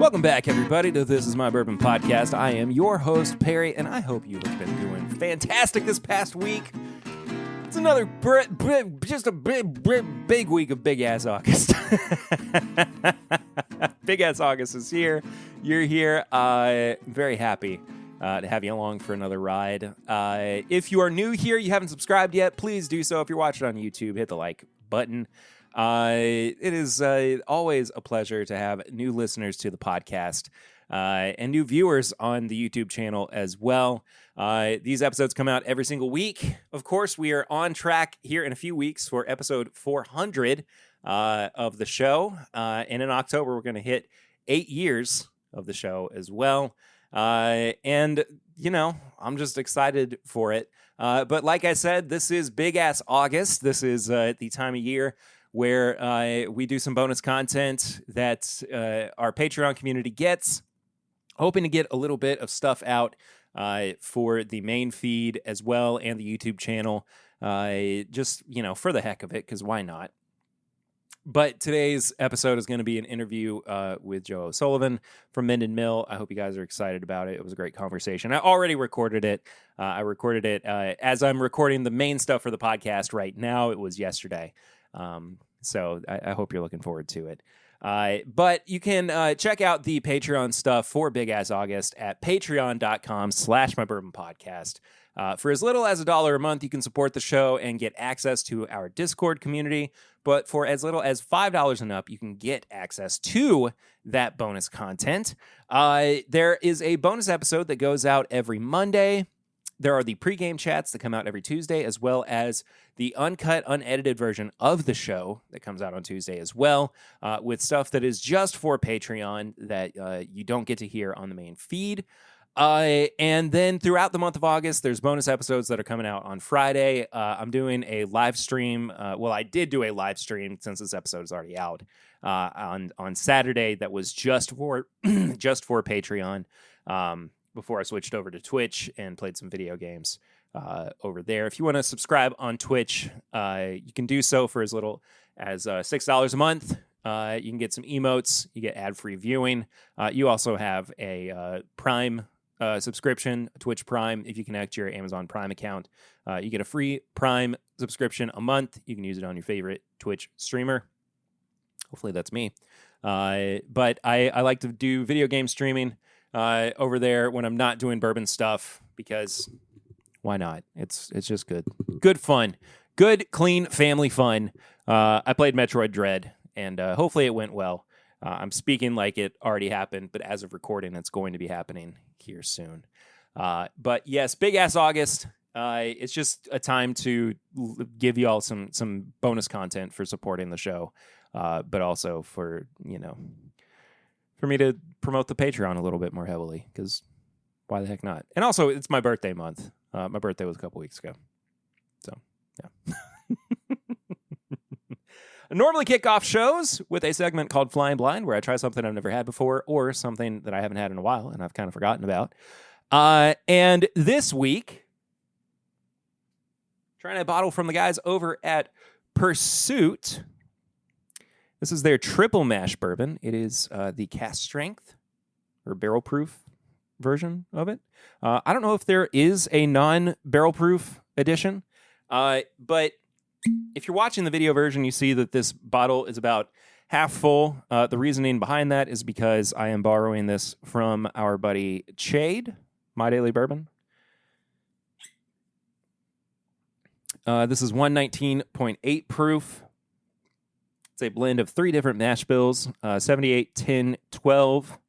Welcome back, everybody, to This Is My Bourbon Podcast. I am your host, Perry, and I hope you have been doing fantastic this past week. It's another big week of big-ass August. Big-ass August is here. You're here. I'm very happy to have you along for another ride. If you are new here, you haven't subscribed yet, please do so. If you're watching on YouTube, hit the like button. It is always a pleasure to have new listeners to the podcast and new viewers on the YouTube channel as well. These episodes come out every single week. Of course, we are on track here in a few weeks for episode 400 of the show. And in October, we're going to hit 8 years of the show as well. And, you know, I'm just excited for it. But like I said, this is big-ass August. This is the time of year where we do some bonus content that our Patreon community gets. Hoping to get a little bit of stuff out for the main feed as well and the YouTube channel. Just, you know, for the heck of it, because why not? But today's episode is going to be an interview with Joe O'Sullivan from Minden Mill. I hope you guys are excited about it. It was a great conversation. I already recorded it. I recorded it as I'm recording the main stuff for the podcast right now. It was yesterday. So I hope you're looking forward to it. But you can check out the Patreon stuff for Big Ass August at patreon.com/mybourbonpodcast. For as little as $1 a month, you can support the show and get access to our Discord community. But for as little as $5 and up, you can get access to that bonus content. There is a bonus episode that goes out every Monday. There are the pregame chats that come out every Tuesday, as well as the uncut, unedited version of the show that comes out on Tuesday as well, with stuff that is just for Patreon that you don't get to hear on the main feed. And then throughout the month of August, there's bonus episodes that are coming out on Friday. I'm doing a live stream. Well, I did do a live stream since this episode is already out on Saturday. That was just for Patreon. Before I switched over to Twitch and played some video games over there. If you want to subscribe on Twitch, you can do so for as little as $6 a month. You can get some emotes. You get ad-free viewing. You also have a Prime subscription, Twitch Prime. If you connect your Amazon Prime account, you get a free Prime subscription a month. You can use it on your favorite Twitch streamer. Hopefully that's me. But I like to do video game streaming over there when I'm not doing bourbon stuff, because why not? It's just good fun, good clean family fun. I played Metroid Dread, and hopefully it went well. I'm speaking like it already happened, but as of recording, it's going to be happening here soon. But yes, big ass August. It's just a time to give you all some bonus content for supporting the show, but also for, you know, for me to promote the Patreon a little bit more heavily, because why the heck not? And also, it's my birthday month. My birthday was a couple weeks ago. So, yeah. I normally kick off shows with a segment called Flying Blind, where I try something I've never had before or something that I haven't had in a while and I've kind of forgotten about. And this week, trying a bottle from the guys over at Pursuit. This is their triple mash bourbon. It is the cast strength or barrel proof version of it. I don't know if there is a non-barrel proof edition, but if you're watching the video version, you see that this bottle is about half full. The reasoning behind that is because I am borrowing this from our buddy Chade, My Daily Bourbon. This is 119.8 proof. It's a blend of 3 different mash bills, 78, 10, 12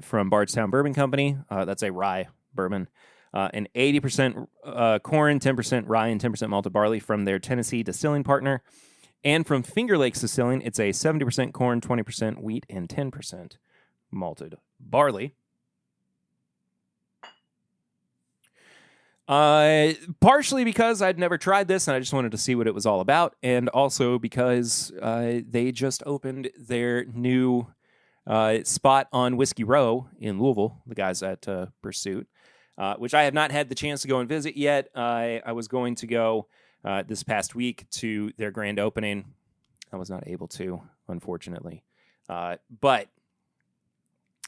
from Bardstown Bourbon Company. That's a rye bourbon. And 80% corn, 10% rye, and 10% malted barley from their Tennessee distilling partner. And from Finger Lakes Distilling, it's a 70% corn, 20% wheat, and 10% malted barley. Partially because I'd never tried this and I just wanted to see what it was all about, and also because they just opened their new spot on Whiskey Row in Louisville, the guys at Pursuit, which I have not had the chance to go and visit yet. I was going to go this past week to their grand opening. I was not able to, unfortunately. But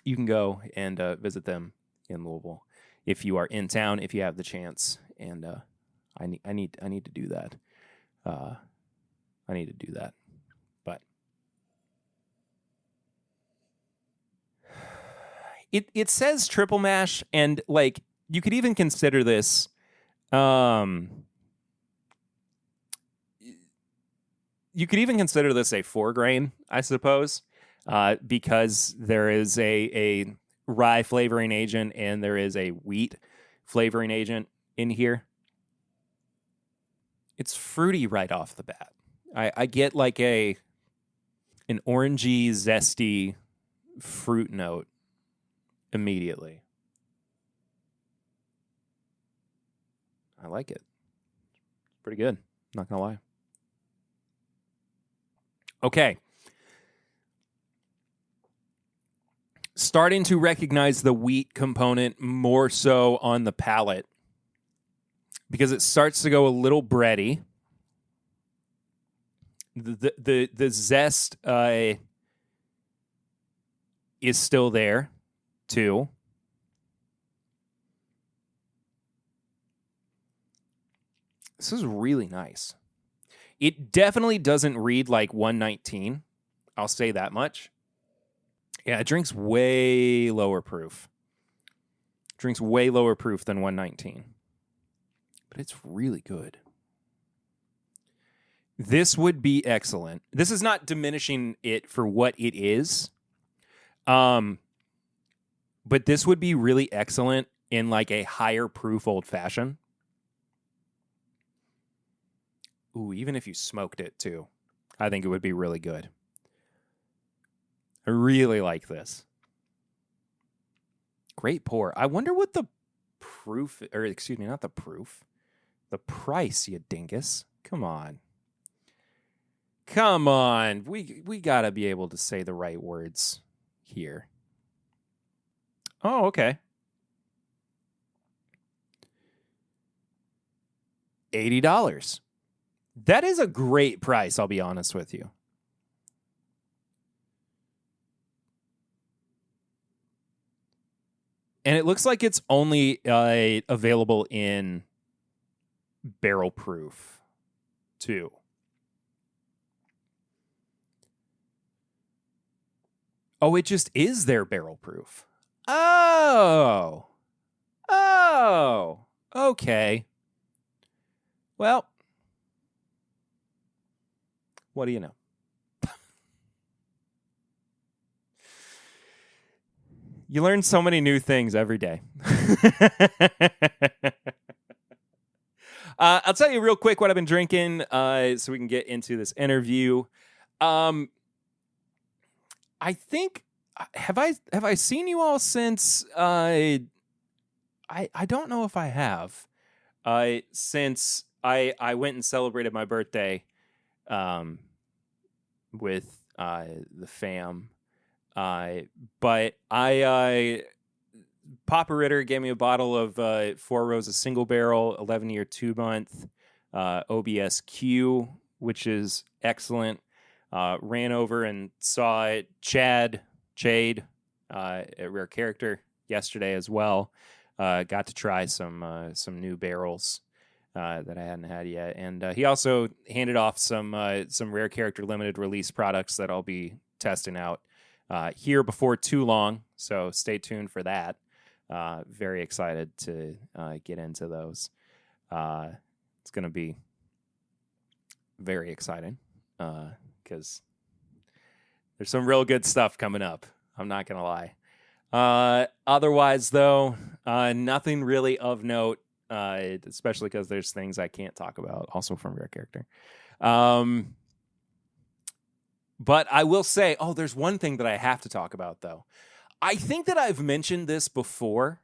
you can go and visit them in Louisville if you are in town, if you have the chance. And I need to do that. I need to do that. But it says triple mash, and like you could even consider this. You could even consider this a 4-grain, I suppose, because there is a rye flavoring agent and there is a wheat flavoring agent in here. It's fruity right off the bat. I get like an orangey, zesty fruit note immediately. I like it. It's pretty good. Not gonna lie. Okay. Starting to recognize the wheat component more so on the palate because it starts to go a little bready. The zest is still there too. This is really nice. It definitely doesn't read like 119. I'll say that much. Yeah, it drinks way lower proof. Drinks way lower proof than 119. But it's really good. This would be excellent. This is not diminishing it for what it is. But this would be really excellent in like a higher proof old fashioned. Ooh, even if you smoked it too, I think it would be really good. I really like this. Great pour. I wonder what the proof, or excuse me, not the proof, the price, you dingus. Come on. Come on. We got to be able to say the right words here. Oh, okay. $80. That is a great price, I'll be honest with you. And it looks like it's only available in barrel proof, too. Oh, it just is their barrel proof. Oh. Oh. Okay. Well, what do you know? You learn so many new things every day. I'll tell you real quick what I've been drinking so we can get into this interview. I think have I seen you all since I don't know if I have since I went and celebrated my birthday with the fam. But Papa Ritter gave me a bottle of Four Roses Single Barrel, 11-year 2-month OBSQ, which is excellent. Ran over and saw Chade at Rare Character yesterday as well. Got to try some new barrels that I hadn't had yet, and he also handed off some Rare Character limited release products that I'll be testing out here before too long. So stay tuned for that. Very excited to get into those. It's going to be very exciting because there's some real good stuff coming up. I'm not going to lie. Otherwise, though, nothing really of note, especially because there's things I can't talk about also from Rare Character. But I will say, there's one thing that I have to talk about, though. I think that I've mentioned this before.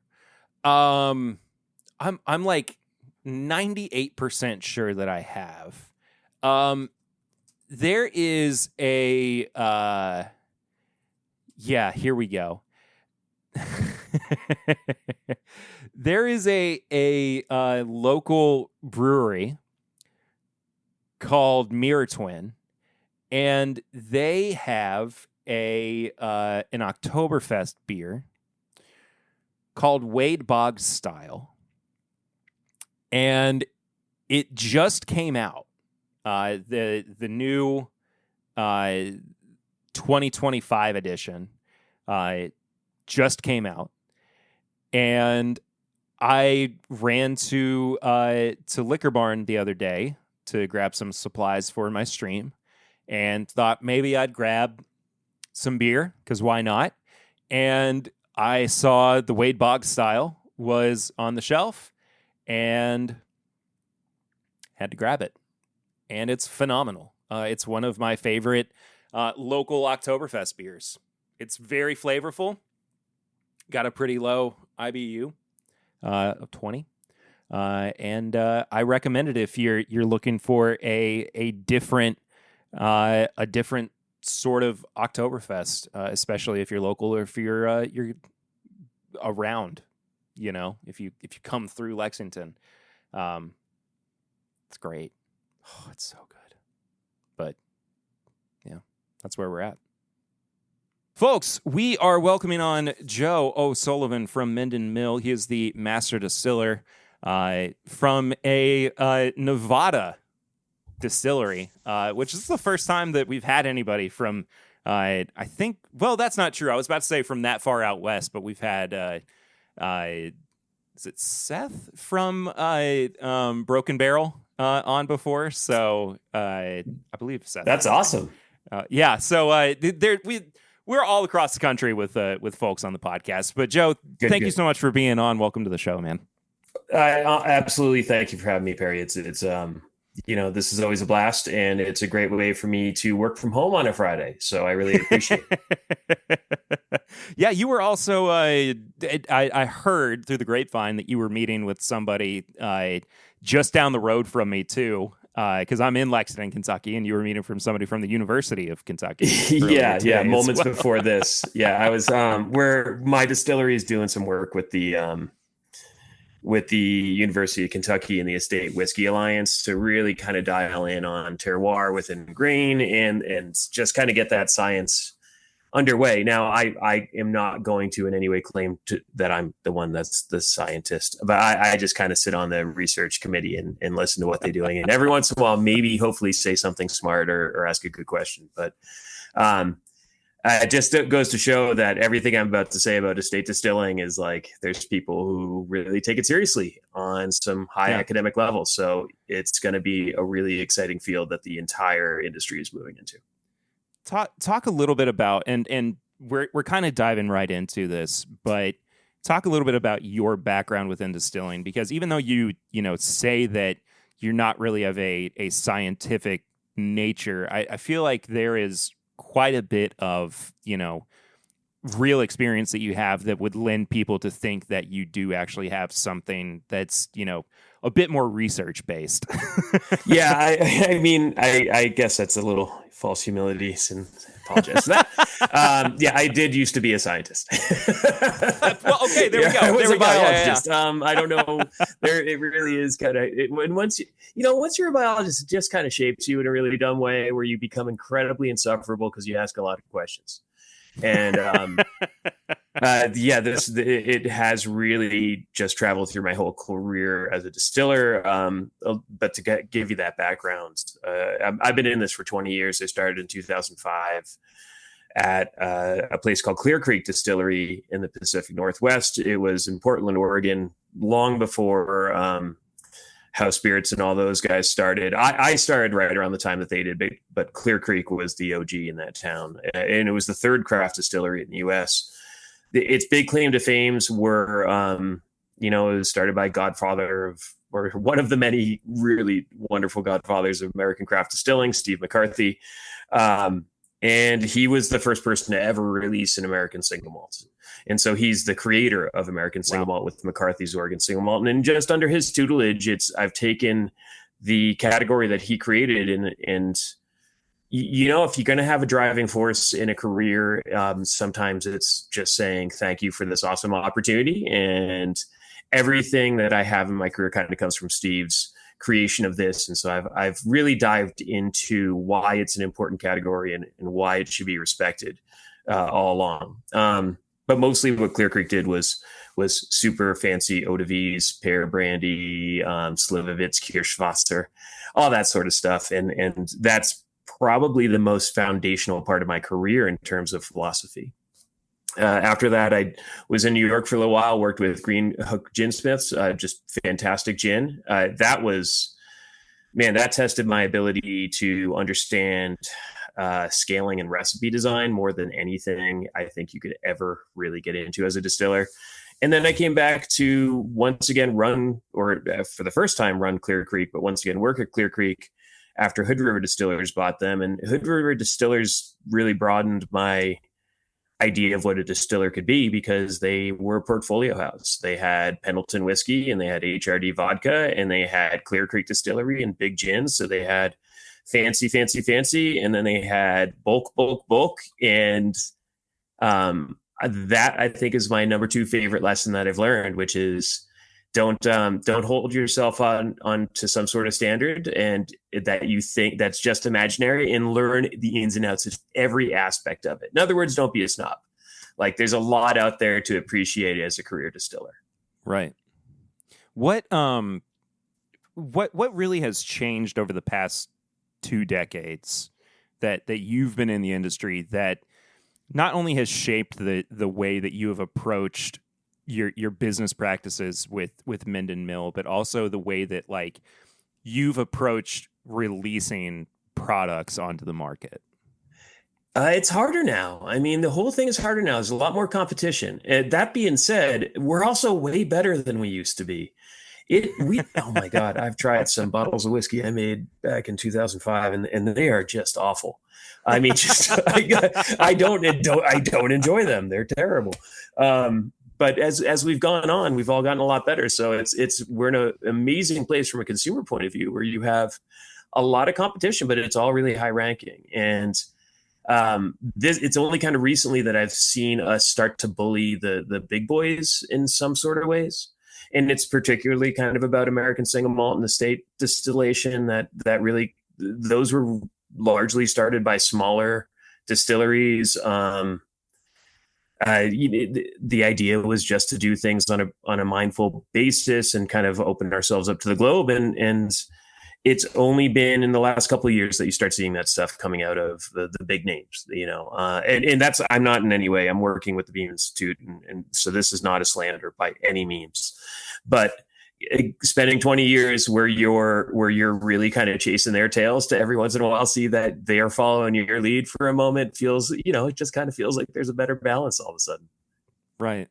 I'm like 98% sure that I have. There is a here we go. There is a local brewery called Mirror Twin, and they have an Oktoberfest beer called Wade Boggs Style, and it just came out. The new 2025 edition just came out, and I ran to Liquor Barn the other day to grab some supplies for my stream, and thought maybe I'd grab some beer, because why not? And I saw the Wade Boggs Style was on the shelf and had to grab it. And it's phenomenal. It's one of my favorite local Oktoberfest beers. It's very flavorful. Got a pretty low IBU of 20. And I recommend it if you're looking for a different sort of Oktoberfest, especially if you're local or if you're around, if you come through Lexington. It's great. Oh, it's so good. But yeah, that's where we're at. Folks, we are welcoming on Joe O'Sullivan from Minden Mill. He is the master distiller from a Nevada distillery, which is the first time that we've had anybody from, I think, well, that's not true. I was about to say from that far out west, but we've had, is it Seth from Broken Barrel on before? So I believe Seth. That's awesome. Yeah. So we're all across the country with folks on the podcast. But Joe, thank you so much for being on. Welcome to the show, man. Absolutely. Thank you for having me, Perry. It's this is always a blast, and it's a great way for me to work from home on a Friday. So I really appreciate it. Yeah, you were also, I heard through the grapevine that you were meeting with somebody just down the road from me too, because I'm in Lexington, Kentucky, and you were meeting from somebody from the University of Kentucky. Yeah. Moments before this. Yeah, I was where my distillery is doing some work with the University of Kentucky and the Estate Whiskey Alliance to really kind of dial in on terroir within grain and just kind of get that science underway. Now, I am not going to in any way claim that I'm the one that's the scientist, but I just kind of sit on the research committee and listen to what they're doing. And every once in a while, maybe hopefully say something smart or ask a good question. But it just goes to show that everything I'm about to say about estate distilling is like, there's people who really take it seriously on some high academic levels. So it's going to be a really exciting field that the entire industry is moving into. Talk a little bit about, and we're kind of diving right into this, but talk a little bit about your background within distilling, because even though you say that you're not really of a scientific nature, I feel like there is quite a bit of, real experience that you have that would lend people to think that you do actually have something that's, a bit more research based. Yeah. I mean, I guess that's a little false humility, and I apologize for that. I did used to be a scientist. Well, okay, there we go. I was there we a biologist. Yeah. I don't know. It really is kind of, once you're a biologist, it just kind of shapes you in a really dumb way where you become incredibly insufferable because you ask a lot of questions. And it has really just traveled through my whole career as a distiller. But to give you that background, I've been in this for 20 years. I started in 2005 at a place called Clear Creek Distillery in the Pacific Northwest. It was in Portland, Oregon, long before House Spirits and all those guys started. I started right around the time that they did, but Clear Creek was the OG in that town. And it was the third craft distillery in the U.S. Its big claim to fames were, it was started by or one of the many really wonderful godfathers of American craft distilling, Steve McCarthy. And he was the first person to ever release an American Single Malt. And so he's the creator of American Single Malt with McCarthy's Oregon Single Malt. And just under his tutelage, I've taken the category that he created and if you're going to have a driving force in a career, sometimes it's just saying thank you for this awesome opportunity. And everything that I have in my career kind of comes from Steve's creation of this. And so I've really dived into why it's an important category and why it should be respected all along. But mostly what Clear Creek did was super fancy eau de vies, pear brandy, Slivovitz, Kirschwasser, all that sort of stuff. And that's probably the most foundational part of my career in terms of philosophy. After that, I was in New York for a little while, worked with Green Hook Ginsmiths, just fantastic gin. That tested my ability to understand scaling and recipe design more than anything I think you could ever really get into as a distiller. And then I came back to once again for the first time run Clear Creek, but once again work at Clear Creek after Hood River Distillers bought them. And Hood River Distillers really broadened my idea of what a distiller could be, because they were a portfolio house. They had Pendleton whiskey and they had HRD vodka and they had Clear Creek Distillery and big gins. So they had fancy. And then they had bulk. And that I think is my number 2 favorite lesson that I've learned, which is don't hold yourself on to some sort of standard and that you think that's just imaginary, and learn the ins and outs of every aspect of it. In other words, don't be a snob. Like, there's a lot out there to appreciate as a career distiller. Right. What really has changed over the past 2 decades that you've been in the industry that not only has shaped the way that you have approached your business practices with Minden Mill, but also the way that like you've approached releasing products onto the market? It's harder now. I mean, the whole thing is harder now. There's a lot more competition. That being said, we're also way better than we used to be. Oh my God, I've tried some bottles of whiskey I made back in 2005 and they are just awful. I mean, I don't enjoy them. They're terrible. But as we've gone on, we've all gotten a lot better. So we're in an amazing place from a consumer point of view, where you have a lot of competition, but it's all really high ranking. And it's only kind of recently that I've seen us start to bully the big boys in some sort of ways. And it's particularly kind of about American Single Malt and the state distillation that really, those were largely started by smaller distilleries. The idea was just to do things on a mindful basis and kind of open ourselves up to the globe. And it's only been in the last couple of years that you start seeing that stuff coming out of the big names, and that's, I'm not in any way, I'm working with the Beam Institute. And so this is not a slander by any means, but spending 20 years where you're really kind of chasing their tails to every once in a while see that they are following your lead for a moment feels, it just kind of feels like there's a better balance all of a sudden. Right.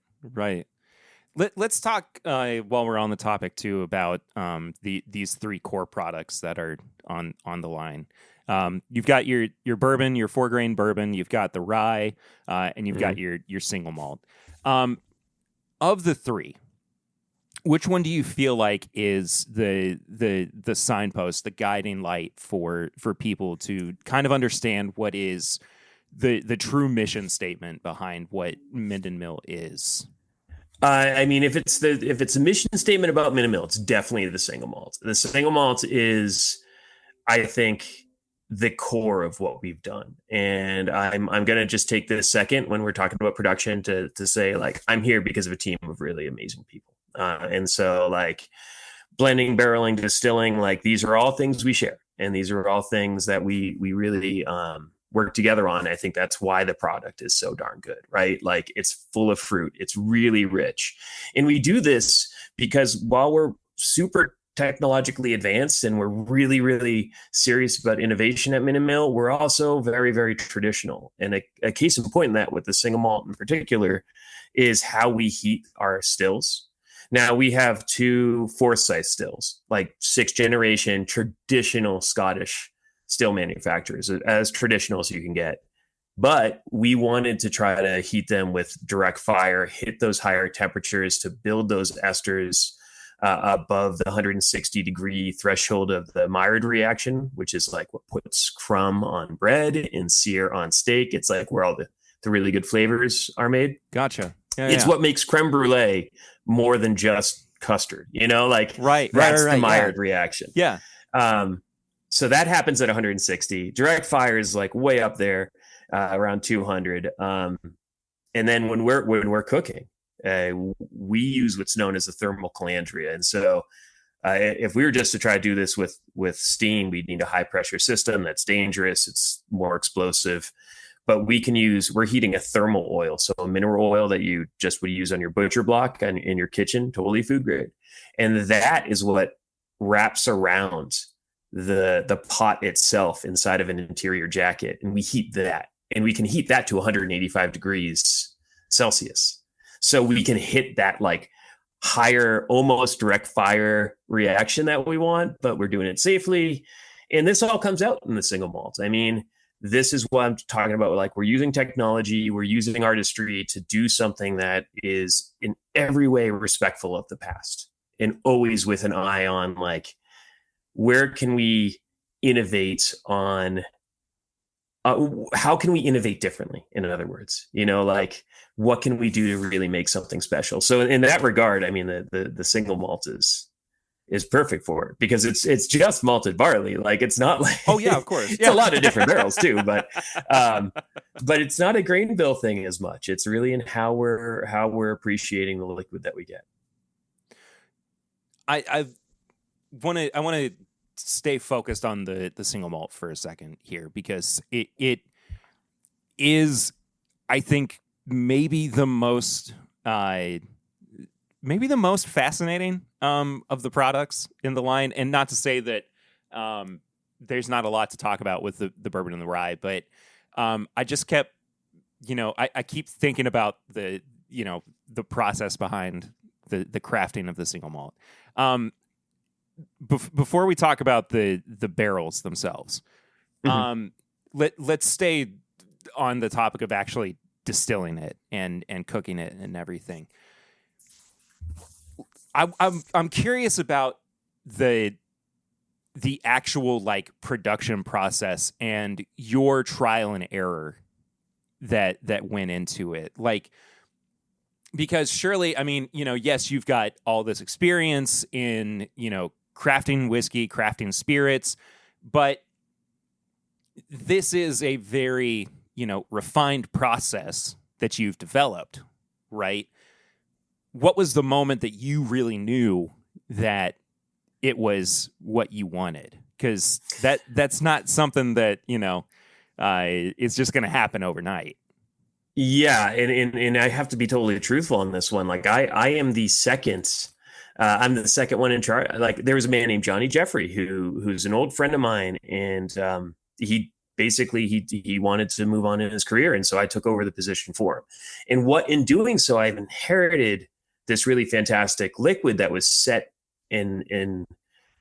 Let's talk while we're on the topic too about these 3 core products that are on the line. You've got your bourbon, your 4-grain bourbon, you've got the rye, and you've got your single malt. Of the 3, which one do you feel like is the signpost, the guiding light for people to kind of understand what is the true mission statement behind what Minden Mill is? I mean, if it's a mission statement about Minden Mill, it's definitely the single malt. The single malt is, I think, the core of what we've done. And I'm going to just take this second when we're talking about production to say, like, I'm here because of a team of really amazing people. And so, like, blending, barreling, distilling, like, these are all things we share. And these are all things that we really work together on. I think that's why the product is so darn good, right? Like, it's full of fruit. It's really rich. And we do this because while we're super technologically advanced and we're really, really serious about innovation at Minden Mill, we're also very, very traditional. And a case in point in that, with the single malt in particular, is how we heat our stills. Now, we have 2 Forsyth stills, like 6th generation traditional Scottish still manufacturers, as traditional as you can get. But we wanted to try to heat them with direct fire, hit those higher temperatures to build those esters above the 160 degree threshold of the Maillard reaction, which is like what puts crumb on bread and sear on steak. It's like where all the really good flavors are made. Gotcha. It's what makes creme brulee more than just custard, like right, that's right, the Maillard yeah. reaction. Yeah. So that happens at 160. Direct fire is like way up there, around 200. And then when we're cooking, we use what's known as a thermal calandria. And so if we were just to try to do this with steam, we'd need a high pressure system. That's dangerous. It's more explosive. But we're heating a thermal oil, so a mineral oil that you just would use on your butcher block and in your kitchen, totally food grade. And that is what wraps around the pot itself inside of an interior jacket. And we heat that. And we can heat that to 185 degrees Celsius. So we can hit that like higher, almost direct fire reaction that we want, but we're doing it safely. And this all comes out in the single malt. I mean, this is what I'm talking about. Like, we're using technology, we're using artistry to do something that is in every way respectful of the past, and always with an eye on like, where can we innovate on, how can we innovate differently? In other words, like, what can we do to really make something special? So in that regard, I mean, the single malt is perfect for it, because it's just malted barley. Like, it's not like, oh yeah, of course, it's a lot of different barrels too, but it's not a grain bill thing as much. It's really in how we're appreciating the liquid that we get. I want to stay focused on the single malt for a second here, because it is, I think, maybe the most fascinating of the products in the line. And not to say that there's not a lot to talk about with the bourbon and the rye, but I just kept, I keep thinking about the process behind the crafting of the single malt. Before we talk about the barrels themselves, let's stay on the topic of actually distilling it and cooking it and everything. I'm curious about the actual like production process and your trial and error that went into it. Like, because surely, I mean, yes, you've got all this experience in, crafting whiskey, crafting spirits, but this is a very, refined process that you've developed, right? What was the moment that you really knew that it was what you wanted? Because that's not something that, is just going to happen overnight. Yeah, and I have to be totally truthful on this one. Like, I am the second. I'm the second one in charge. Like, there was a man named Johnny Jeffrey who's an old friend of mine, and he wanted to move on in his career, and so I took over the position for him. And in doing so, I've inherited this really fantastic liquid that was set in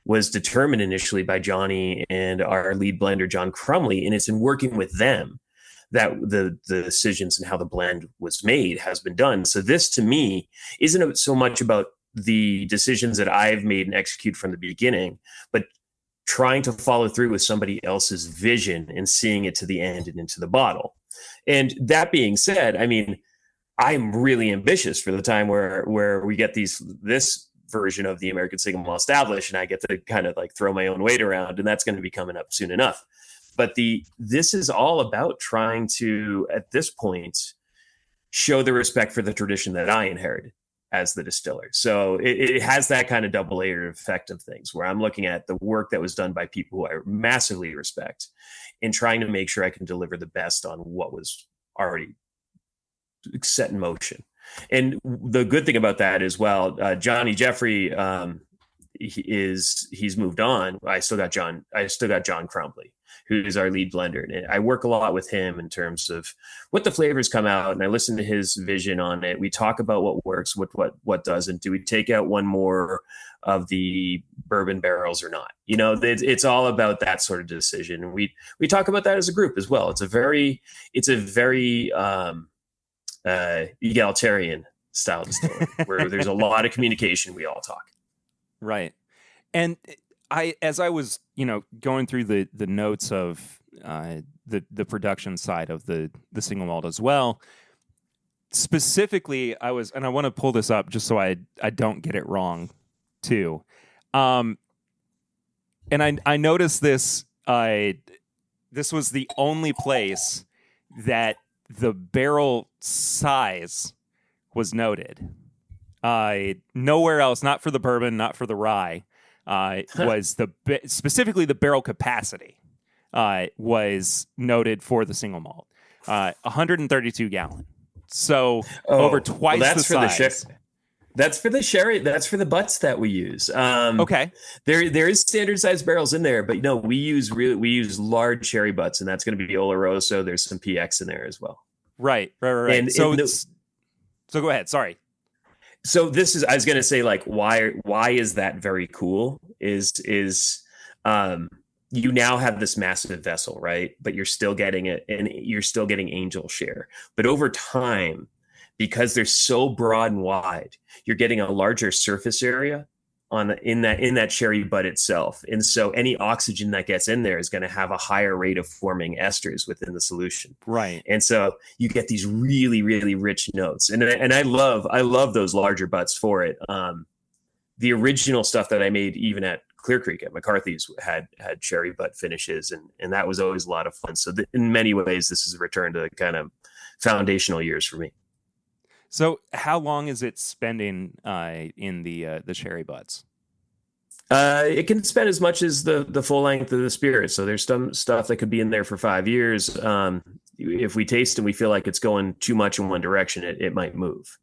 was determined initially by Johnny and our lead blender John Crumley, and it's in working with them that the decisions and how the blend was made has been done. So this, to me, isn't so much about the decisions that I've made and execute from the beginning, but trying to follow through with somebody else's vision and seeing it to the end and into the bottle. And that being said, I mean, I'm really ambitious for the time where we get this version of the American Single Malt established, and I get to kind of like throw my own weight around, and that's going to be coming up soon enough. But this is all about trying to, at this point, show the respect for the tradition that I inherited as the distiller. So it has that kind of double-layered effect of things, where I'm looking at the work that was done by people who I massively respect and trying to make sure I can deliver the best on what was already set in motion. And the good thing about that as well, Johnny Jeffrey, he's moved on. I still got John Crumley, who's our lead blender. And I work a lot with him in terms of what the flavors come out, and I listen to his vision on it. We talk about what works, what doesn't. Do we take out one more of the bourbon barrels or not? It's all about that sort of decision. And we talk about that as a group as well. It's a very egalitarian style distillery where there's a lot of communication. We all talk. Right. And as I was, going through the notes of the production side of the single malt as well, specifically, I want to pull this up just so I don't get it wrong, too. And I noticed this. This was the only place that the barrel size was noted. Nowhere else, not for the bourbon, not for the rye, was specifically the barrel capacity was noted for the single malt. 132 gallon. So over twice the size. That's for the sherry. That's for the butts that we use. Okay. There is standard size barrels in there, but no, we use large sherry butts, and that's going to be Oloroso. There's some PX in there as well. Right. And so go ahead. Sorry. So I was going to say, like, why is that very cool is you now have this massive vessel, right? But you're still getting it, and you're still getting angel share. But over time, because they're so broad and wide, you're getting a larger surface area in that sherry butt itself. And so any oxygen that gets in there is going to have a higher rate of forming esters within the solution. Right. And so you get these really, really rich notes. And I love those larger butts for it. The original stuff that I made, even at Clear Creek at McCarthy's, had sherry butt finishes, and that was always a lot of fun. So in many ways, this is a return to kind of foundational years for me. So how long is it spending in the sherry butts? It can spend as much as the full length of the spirit. So there's some stuff that could be in there for 5 years. If we taste and we feel like it's going too much in one direction, it might move.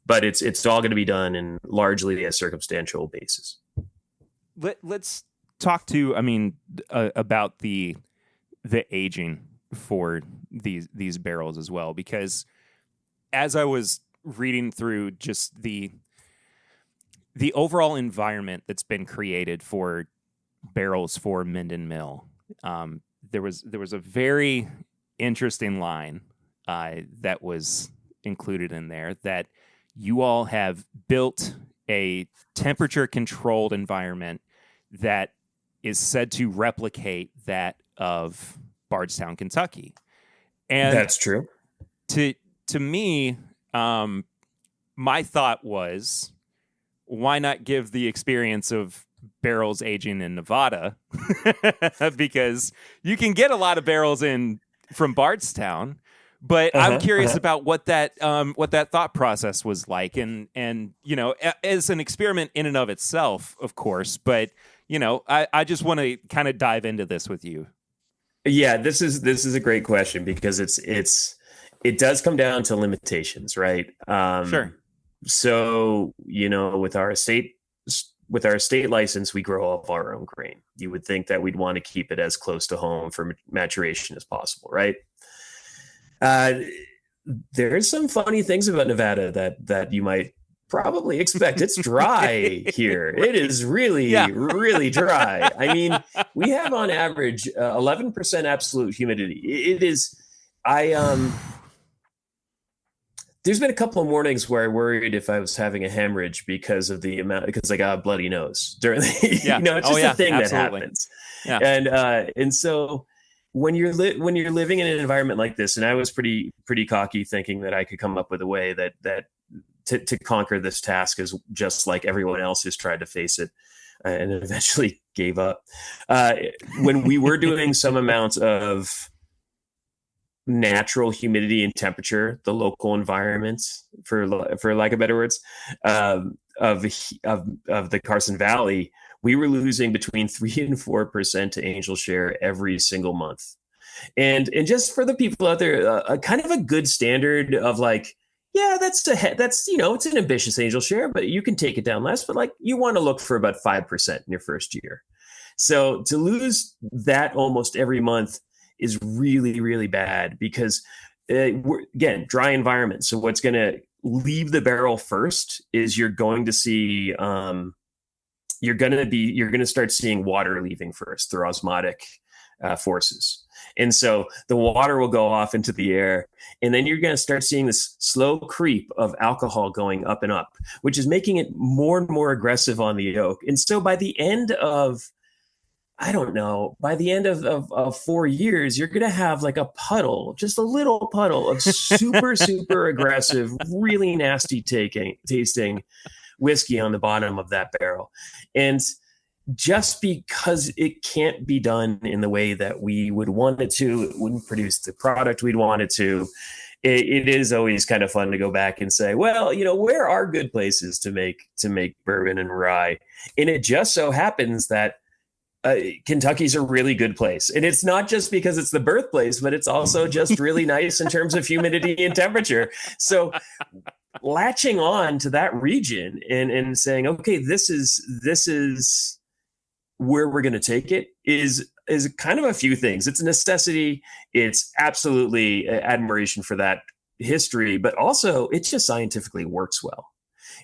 But it's all going to be done in largely a circumstantial basis. Let's talk about the aging for these barrels as well, because as I was reading through just the overall environment that's been created for barrels for Minden Mill, there was a very interesting line that was included in there, that you all have built a temperature-controlled environment that is said to replicate that of Bardstown, Kentucky. And that's true. To me, my thought was, why not give the experience of barrels aging in Nevada? Because you can get a lot of barrels in from Bardstown, but I'm curious about what that thought process was like, and as an experiment in and of itself, of course. But I just want to kind of dive into this with you. Yeah, this is a great question, because it does come down to limitations, right? Sure. So, with our estate license, we grow all of our own grain. You would think that we'd want to keep it as close to home for maturation as possible, right? There's some funny things about Nevada that you might probably expect. It's dry here. It is really, really dry. I mean, we have on average 11% absolute humidity. It is. There's been a couple of mornings where I worried if I was having a hemorrhage because I got a bloody nose during the, it's just a thing that happens. Yeah. And so when you're living in an environment like this, and I was pretty cocky, thinking that I could come up with a way that to conquer this task, is just like everyone else who's tried to face it and eventually gave up. When we were doing some amount of natural humidity and temperature, the local environment, for lack of better words, of the Carson Valley, we were losing between 3 and 4% to angel share every single month. And just for the people out there, a kind of a good standard of like, yeah, that's it's an ambitious angel share, but you can take it down less. But like, you want to look for about 5% in your first year. So to lose that almost every month is really, really bad, because again, dry environment. So what's going to leave the barrel first is you're going to see, you're going to start seeing water leaving first through osmotic forces. And so the water will go off into the air, and then you're going to start seeing this slow creep of alcohol going up and up, which is making it more and more aggressive on the oak. And so by the end of I don't know, by the end of 4 years, you're going to have like a puddle, just a little puddle of super, super aggressive, really nasty tasting whiskey on the bottom of that barrel. And just because it can't be done in the way that we would want it to, it wouldn't produce the product we'd want it to. It is always kind of fun to go back and say, well, where are good places to make bourbon and rye? And it just so happens that Kentucky's a really good place. And it's not just because it's the birthplace, but it's also just really nice in terms of humidity and temperature. So latching on to that region and saying, okay, this is where we're going to take it is kind of a few things. It's a necessity. It's absolutely admiration for that history, but also it just scientifically works well.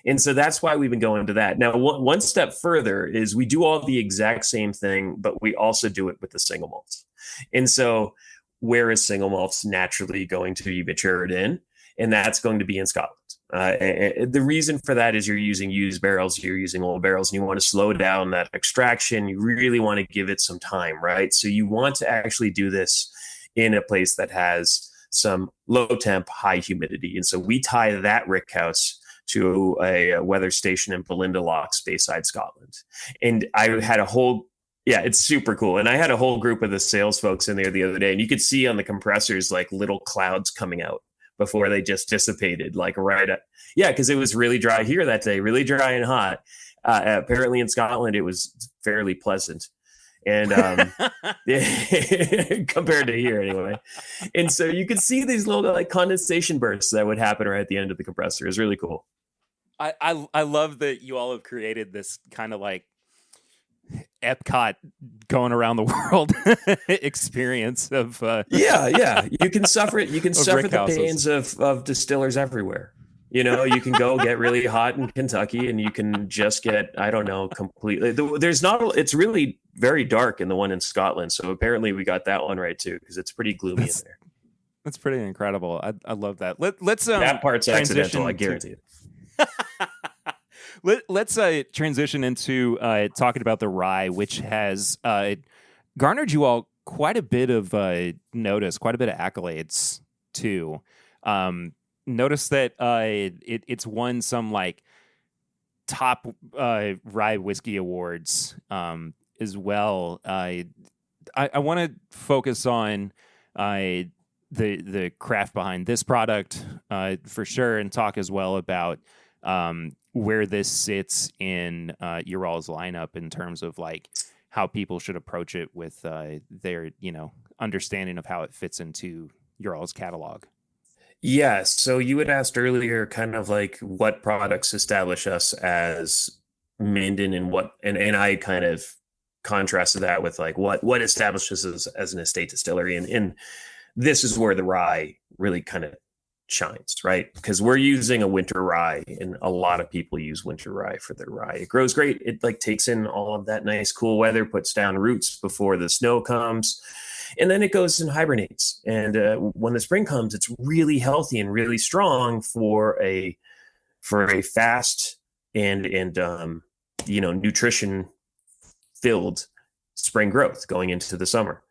And so that's why we've been going to that. Now, one step further is we do all the exact same thing, but we also do it with the single malts. And so where is single malts naturally going to be matured in? And that's going to be in Scotland. The reason for that is you're using used barrels, you're using old barrels, and you want to slow down that extraction. You really want to give it some time, right? So you want to actually do this in a place that has some low temp, high humidity. And so we tie that rickhouse to a weather station in Belinda Loch, Bayside, Scotland. And I had it's super cool. And I had a whole group of the sales folks in there the other day, and you could see on the compressors like little clouds coming out before they just dissipated, like because it was really dry here that day, really dry and hot. Apparently in Scotland, it was fairly pleasant. And compared to here anyway. And so you could see these little like condensation bursts that would happen right at the end of the compressor. It's really cool. I love that you all have created this kind of like Epcot going around the world experience of you can suffer the pains of distillers everywhere. You can go get really hot in Kentucky and you can just get, I don't know, completely. It's really very dark in the one in Scotland. So apparently we got that one right too, because it's pretty gloomy in there. That's pretty incredible. I love that. Let's that part's accidental, I guarantee it. Let's transition into talking about the rye, which has garnered you all quite a bit of notice, quite a bit of accolades too. Notice that it's won some like top rye whiskey awards as well. I want to focus on the craft behind this product for sure, and talk as well about where this sits in your all's lineup in terms of like how people should approach it with their understanding of how it fits into your all's catalog. Yeah. So you had asked earlier kind of like what products establish us as Minden and I kind of contrasted that with like what establishes us as an estate distillery. And this is where the rye really kind of shines, right? Because we're using a winter rye, and a lot of people use winter rye for their rye. It grows great. It like takes in all of that nice cool weather, puts down roots before the snow comes. And then it goes and hibernates. And when the spring comes, it's really healthy and really strong for a fast and nutrition filled spring growth going into the summer.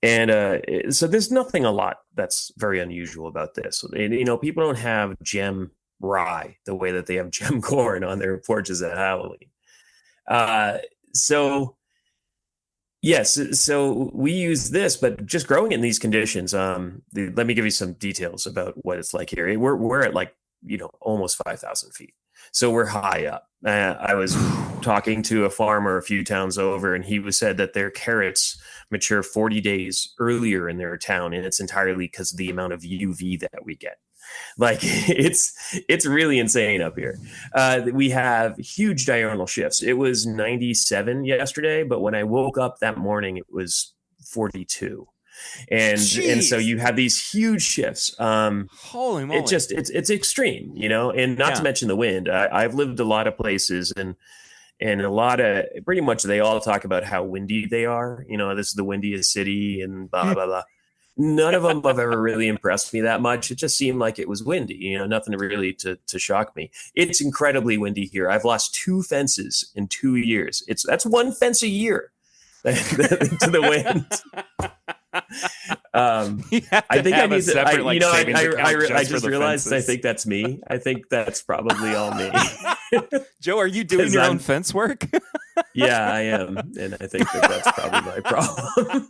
And so there's nothing a lot that's very unusual about this. And, people don't have gem rye the way that they have gem corn on their porches at Halloween. Yes, so we use this, but just growing in these conditions. Let me give you some details about what it's like here. We're at like almost 5,000 feet, so we're high up. I was talking to a farmer a few towns over, and he said that their carrots mature 40 days earlier in their town, and it's entirely because of the amount of UV that we get. Like it's really insane up here. We have huge diurnal shifts. It was 97 yesterday, but when I woke up that morning, it was 42. And so you have these huge shifts. Holy moly. It's extreme, and not to mention the wind. I've lived a lot of places and a lot of pretty much they all talk about how windy they are. This is the windiest city and blah, blah, blah. None of them have ever really impressed me that much. It just seemed like it was windy, nothing really to shock me. It's incredibly windy here. I've lost 2 fences in 2 years. That's 1 fence a year. to the wind. I think I need to. I just realized. I think that's me. I think that's probably all me. Joe, are you doing your own fence work? Yeah, I am, and I think that's probably my problem.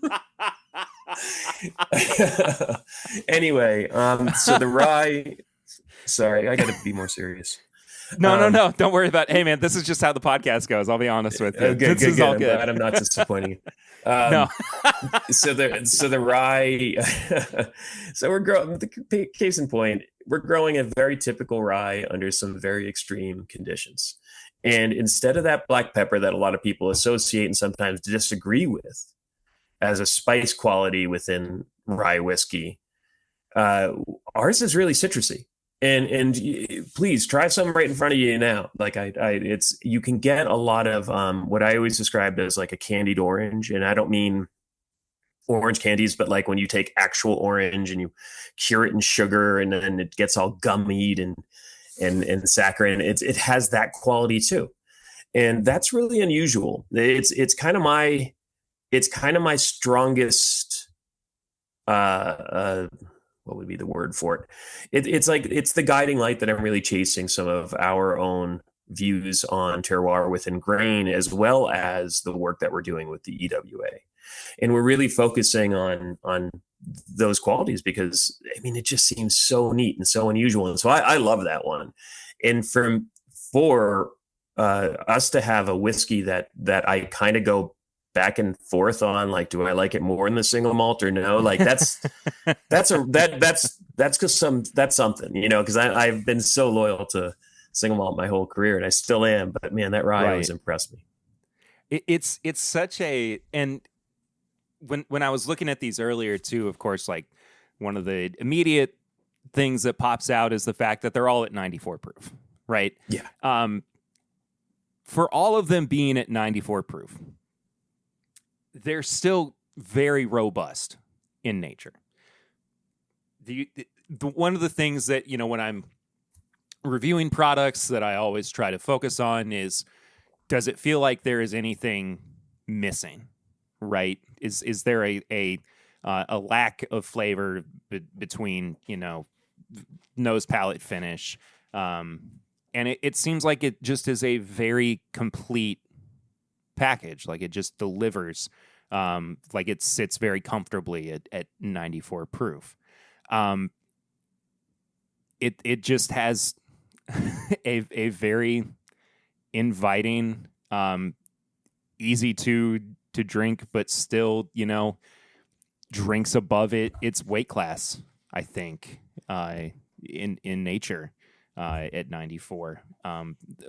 Anyway, so the rye. Sorry, I got to be more serious. No. Don't worry about it. Hey, man, this is just how the podcast goes. I'll be honest with you. Good. All I'm good. glad I'm not disappointing you. No. So the rye. So we're growing. Case in point, we're growing a very typical rye under some very extreme conditions. And instead of that black pepper that a lot of people associate and sometimes disagree with as a spice quality within rye whiskey, ours is really citrusy. And please try some right in front of you now. Like it's you can get a lot of what I always described as like a candied orange, and I don't mean orange candies, but like when you take actual orange and you cure it in sugar, and then it gets all gummied and saccharine. It has that quality too, and that's really unusual. It's kind of my strongest. What would be the word for it? It's the guiding light that I'm really chasing some of our own views on terroir within grain, as well as the work that we're doing with the EWA. And we're really focusing on those qualities because, I mean, it just seems so neat and so unusual. And so I love that one. And for us to have a whiskey that I kind of go back and forth on, like, do I like it more in the single malt or no? Like that's something, you know, because I've been so loyal to single malt my whole career, and I still am. But man, that rye always impressed me. It's such a, and when I was looking at these earlier too, of course, like one of the immediate things that pops out is the fact that they're all at 94 proof, right? Yeah. For all of them being at 94 proof, they're still very robust in nature. The one of the things that, you know, when I'm reviewing products that I always try to focus on is, does it feel like there is anything missing, right? Is there a lack of flavor between, you know, nose, palate, finish? And it seems like it just is a very complete package. Like it just delivers, like it sits very comfortably at 94 proof. It just has a very inviting, easy to drink, but still, you know, drinks above its weight class, I think, in nature, at 94.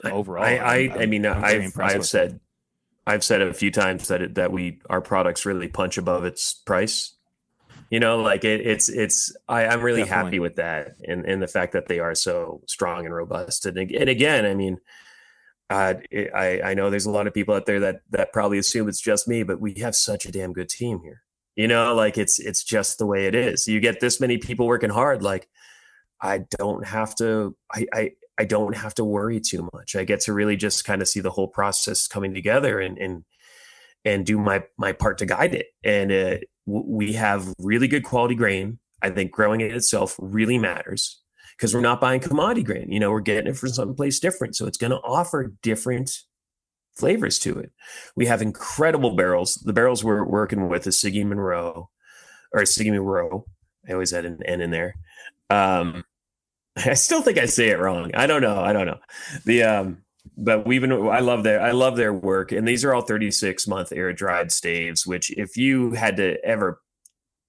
Overall, I've said a few times that our products really punch above its price. You know, like I'm really Definitely. Happy with that, and the fact that they are so strong and robust. And again, I mean, I know there's a lot of people out there that probably assume it's just me, but we have such a damn good team here. You know, like it's just the way it is. You get this many people working hard. Like I don't have to worry too much. I get to really just kind of see the whole process coming together and do my part to guide it. And we have really good quality grain. I think growing it itself really matters because we're not buying commodity grain. You know, we're getting it from someplace different. So it's going to offer different flavors to it. We have incredible barrels. The barrels we're working with is Siggy Monroe. I always had an N in there. I still think I say it wrong. I don't know. But I love their work, and these are all 36-month air dried staves. Which, if you had to ever,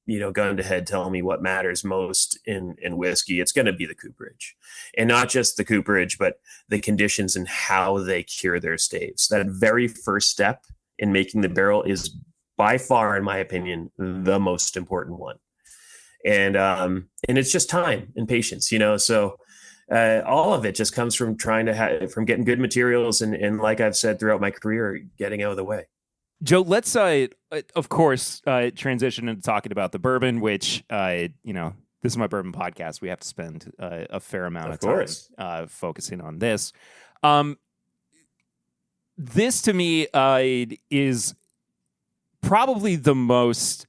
you know, gun to head, tell me what matters most in whiskey, it's going to be the cooperage, and not just the cooperage, but the conditions and how they cure their staves. That very first step in making the barrel is by far, in my opinion, the most important one. And it's just time and patience, you know. So all of it just comes from from getting good materials and like I've said throughout my career, getting out of the way. Joe, let's of course transition into talking about the bourbon, which you know, this is my bourbon podcast. We have to spend a fair amount of time focusing on this. This to me is probably the most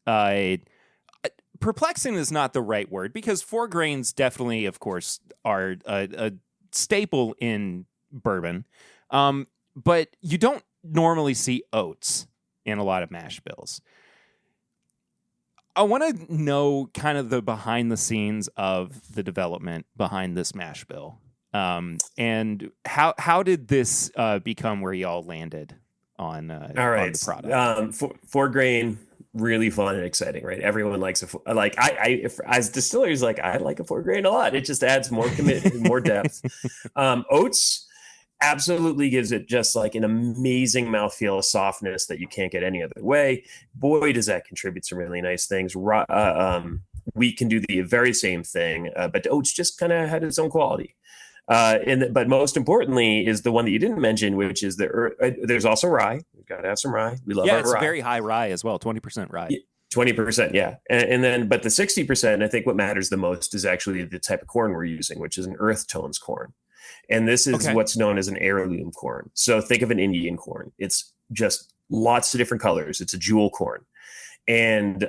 perplexing is not the right word, because 4 grains definitely, of course, are a staple in bourbon. But you don't normally see oats in a lot of mash bills. I want to know kind of the behind the scenes of the development behind this mash bill. And how did this become where y'all landed on, all right, on the product? 4 grain, really fun and exciting, right? Everyone likes as distillers, like I like a 4 grain a lot. It just adds more more depth. Oats absolutely gives it just like an amazing mouthfeel, a softness that you can't get any other way. Boy, does that contribute some really nice things. Wheat can do the very same thing, but oats just kind of had its own quality. But most importantly is the one that you didn't mention, which is there's also rye. We've got to have some rye. We love our rye. It's very high rye as well, 20% rye. 20%, yeah. And then, but the 60%, I think what matters the most is actually the type of corn we're using, which is an earth tones corn. And this is what's known as an heirloom corn. So think of an Indian corn. It's just lots of different colors. It's a jewel corn. And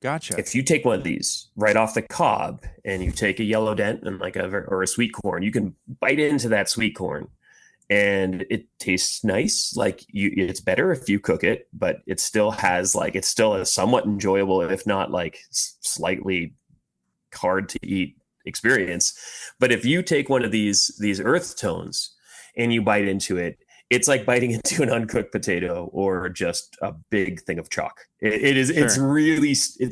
gotcha. If you take one of these right off the cob and you take a yellow dent and or a sweet corn, you can bite into that sweet corn and it tastes nice. It's better if you cook it, but it still has it's still a somewhat enjoyable, if not slightly hard to eat experience. But if you take one of these earth tones and you bite into it, it's like biting into an uncooked potato or just a big thing of chalk. It is. Sure. It's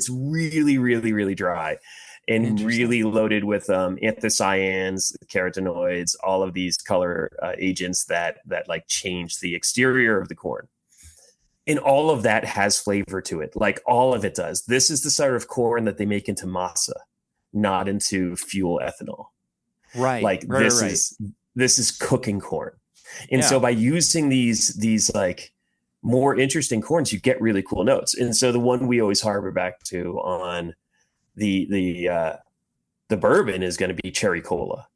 really, really, really dry and really loaded with anthocyanins, carotenoids, all of these color agents that change the exterior of the corn. And all of that has flavor to it. All of it does. This is the sort of corn that they make into masa, not into fuel ethanol. Right. This is cooking corn. And so by using these more interesting corns, you get really cool notes. And so the one we always harbor back to on the bourbon is going to be cherry cola.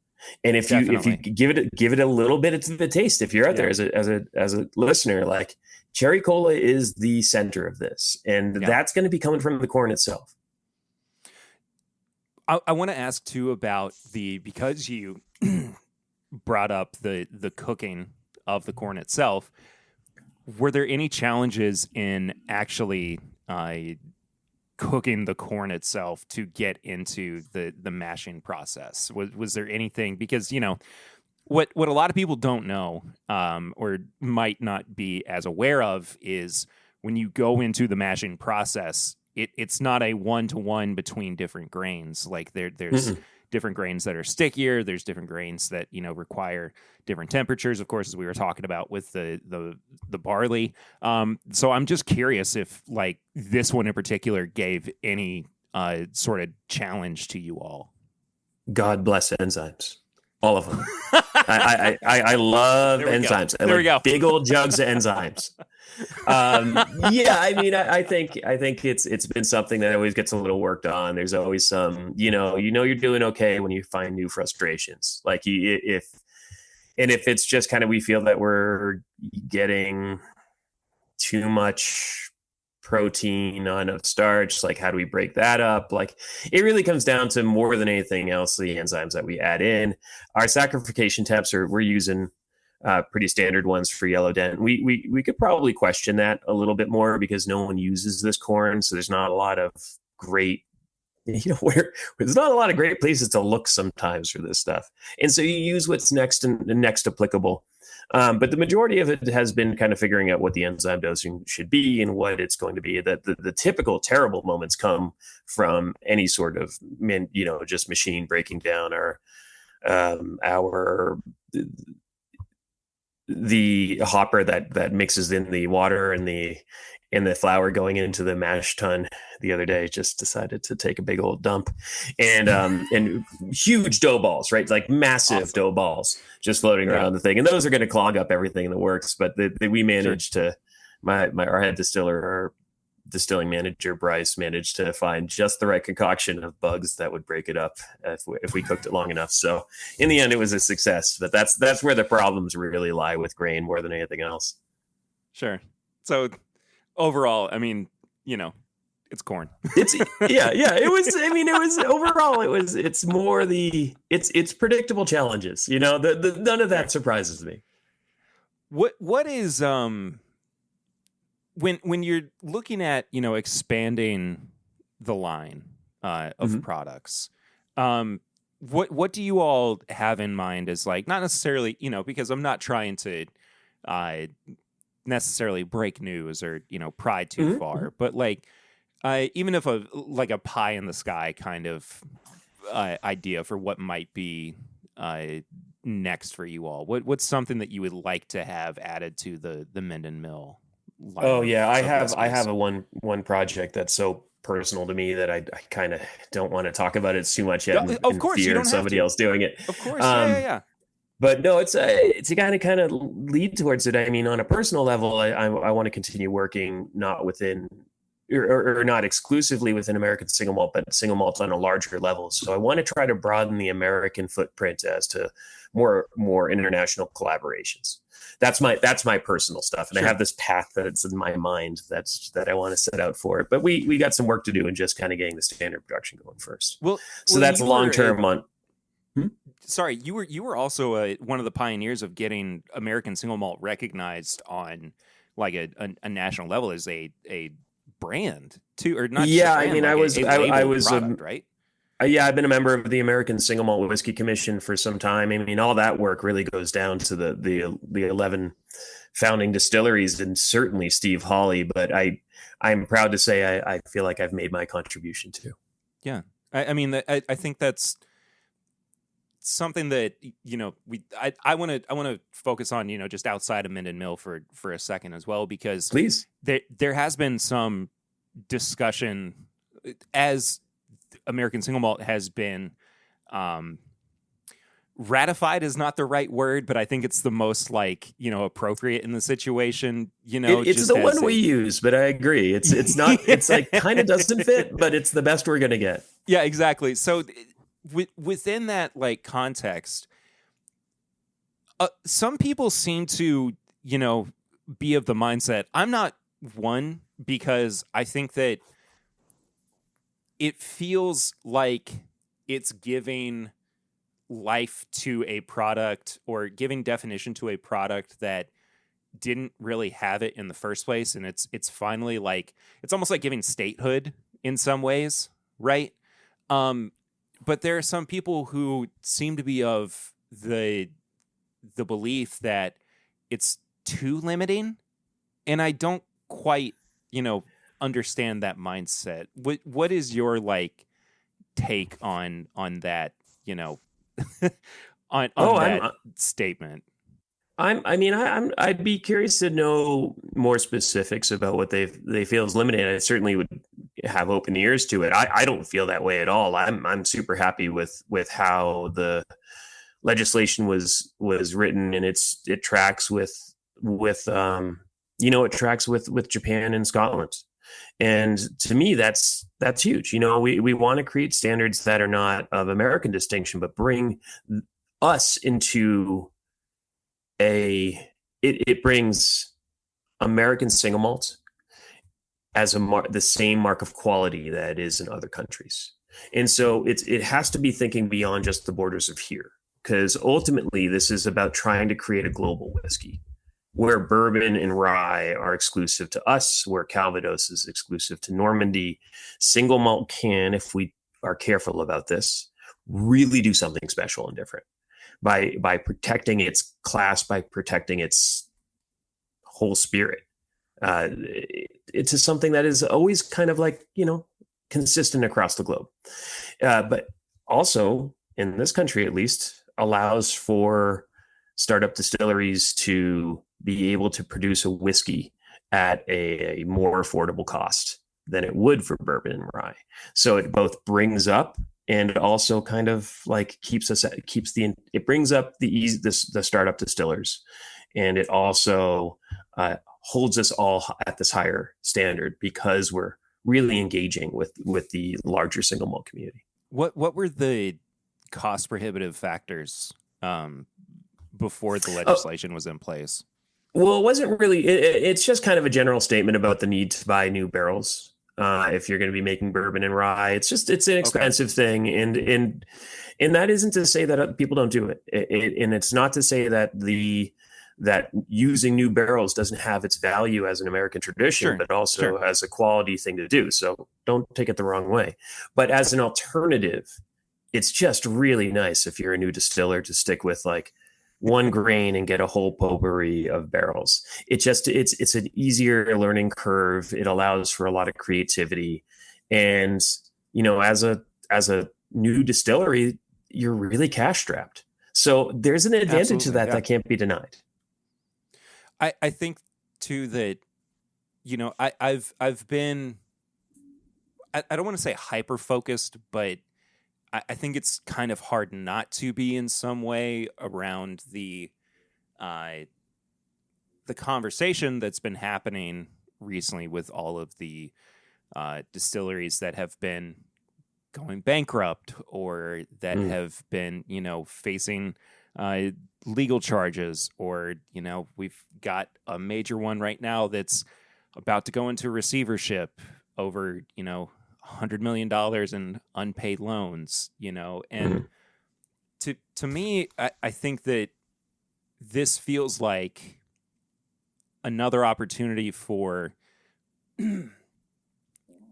And if you give it a little bit of the taste, if you're out there as a listener, cherry cola is the center of this, and that's going to be coming from the corn itself. I want to ask too about because you brought up the cooking of the corn itself. Were there any challenges in actually cooking the corn itself to get into the mashing process? Was there anything, because what a lot of people don't know or might not be as aware of is when you go into the mashing process, it's not a 1-to-1 between different grains. There's different grains that are stickier. There's different grains that require different temperatures, of course, as we were talking about with the barley. So I'm just curious if this one in particular gave any sort of challenge to you all. God bless enzymes, all of them. I love enzymes. There we go. Big old jugs of enzymes. I think it's been something that always gets a little worked on. There's always some, you're doing okay when you find new frustrations. If it's just kind of, we feel that we're getting too much protein, not enough starch, how do we break that up? It really comes down to, more than anything else, the enzymes that we add in. Our saccharification temps we're using pretty standard ones for yellow dent. We could probably question that a little bit more because no one uses this corn, so there's not a lot of great, there's not a lot of great places to look sometimes for this stuff. And so you use what's next applicable. But the majority of it has been kind of figuring out what the enzyme dosing should be and what it's going to be. That the typical terrible moments come from any sort of just machine breaking down the hopper that mixes in the water and the flour going into the mash tun. The other day just decided to take a big old dump, and huge dough balls, right? Massive dough balls just floating around the thing. And those are going to clog up everything in the works. But we managed to, our head distiller, our distilling manager, Bryce, managed to find just the right concoction of bugs that would break it up if we cooked it long enough. So in the end, it was a success. But that's where the problems really lie with grain more than anything else. Sure. So overall, I mean, it's corn. It's yeah. It was. I mean, it was overall. It's more it's predictable challenges. None of that surprises me. What is when you're looking at expanding the line of products, what do you all have in mind as, like, not necessarily, because I'm not trying to necessarily break news or pry too far, but like even if a pie in the sky kind of idea for what might be next for you all, what's something that you would like to have added to the Minden Mill line? Oh yeah, I have a one project that's so personal to me that I kind of don't want to talk about it too much yet. Of course, you don't have somebody else doing it. Of course, yeah. But no, it's a kind of lead towards it. I mean, on a personal level, I want to continue working not within or not exclusively within American Single Malt, but Single Malt on a larger level. So I want to try to broaden the American footprint as to more international collaborations. That's my personal stuff, and sure. I have this path that's in my mind that I want to set out for it. But we got some work to do in just kind of getting the standard production going first. So that's long term on. Sorry, you were also one of the pioneers of getting American Single Malt recognized on like a national level as a brand too, or not? Yeah, brand, I mean, like I was product, right. Yeah, I've been a member of the American Single Malt Whiskey Commission for some time. I mean, all that work really goes down to the 11 founding distilleries and certainly Steve Hawley. But I'm proud to say I feel like I've made my contribution too. Yeah, I mean, I think that's something that I want to focus on just outside of Minden Mill for a second as well, because please, there has been some discussion as American Single Malt has been ratified is not the right word, but I think it's the most appropriate in the situation. It's the one we use, but I agree. It's not. It's like kind of doesn't fit, but it's the best we're gonna get. Yeah, exactly. So within that context, some people seem to be of the mindset. I'm not one, because I think that it feels like it's giving life to a product or giving definition to a product that didn't really have it in the first place. And it's finally it's almost like giving statehood in some ways, right? But there are some people who seem to be of the belief that it's too limiting. And I don't quite, understand that mindset. What is your take on that, on that statement? I'd be curious to know more specifics about what they feel is limited. I certainly would have open ears to it. I don't feel that way at all. I'm super happy with how the legislation was written, and it tracks with it tracks with Japan and Scotland. And to me, that's huge. We want to create standards that are not of American distinction, but bring us into it brings American Single Malt as the same mark of quality that it is in other countries. And so it has to be thinking beyond just the borders of here, because ultimately this is about trying to create a global whiskey where bourbon and rye are exclusive to us, where Calvados is exclusive to Normandy. Single malt can, if we are careful about this, really do something special and different by protecting its class, by protecting its whole spirit. It's something that is always kind of consistent across the globe. But also, in this country at least, allows for startup distilleries to be able to produce a whiskey at a more affordable cost than it would for bourbon and rye. So it both brings up and also kind of it brings up the startup distillers, and it also holds us all at this higher standard because we're really engaging with the larger single malt community. What were the cost prohibitive factors before the legislation was in place? Well, it wasn't really. It's just kind of a general statement about the need to buy new barrels if you're going to be making bourbon and rye. It's an Okay. expensive thing, and that isn't to say that people don't do it. And it's not to say that that using new barrels doesn't have its value as an American tradition, Sure. but also Sure. as a quality thing to do. So don't take it the wrong way. But as an alternative, it's just really nice if you're a new distiller to stick with like one grain and get a whole potpourri of barrels. It's an easier learning curve. It allows for a lot of creativity. And, as a new distillery, you're really cash strapped. So there's an advantage to Absolutely, that yeah. that can't be denied. I think too that, I've been, I don't want to say hyper focused, but I think it's kind of hard not to be in some way around the conversation that's been happening recently with all of the distilleries that have been going bankrupt or that have been, facing legal charges, or, we've got a major one right now that's about to go into receivership over, $100 million in unpaid loans, and to me, I think that this feels like another opportunity for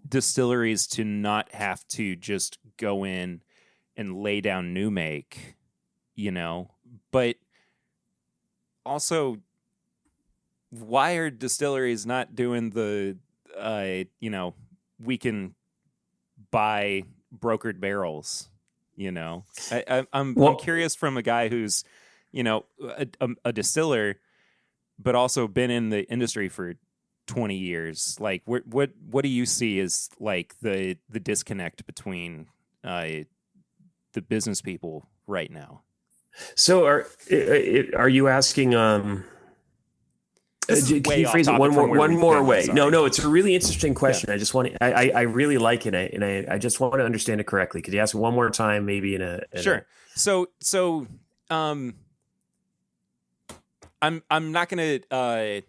distilleries to not have to just go in and lay down new make, but also, why are distilleries not doing the, we can buy brokered barrels? I'm curious from a guy who's, a distiller, but also been in the industry for 20 years. Like, what do you see as like the disconnect between the business people right now? So are you asking? Can you phrase it one more way? No, it's a really interesting question. Yeah. I just want to, I really like it, and I just want to understand it correctly. Could you ask it one more time, maybe Sure. So I'm not gonna I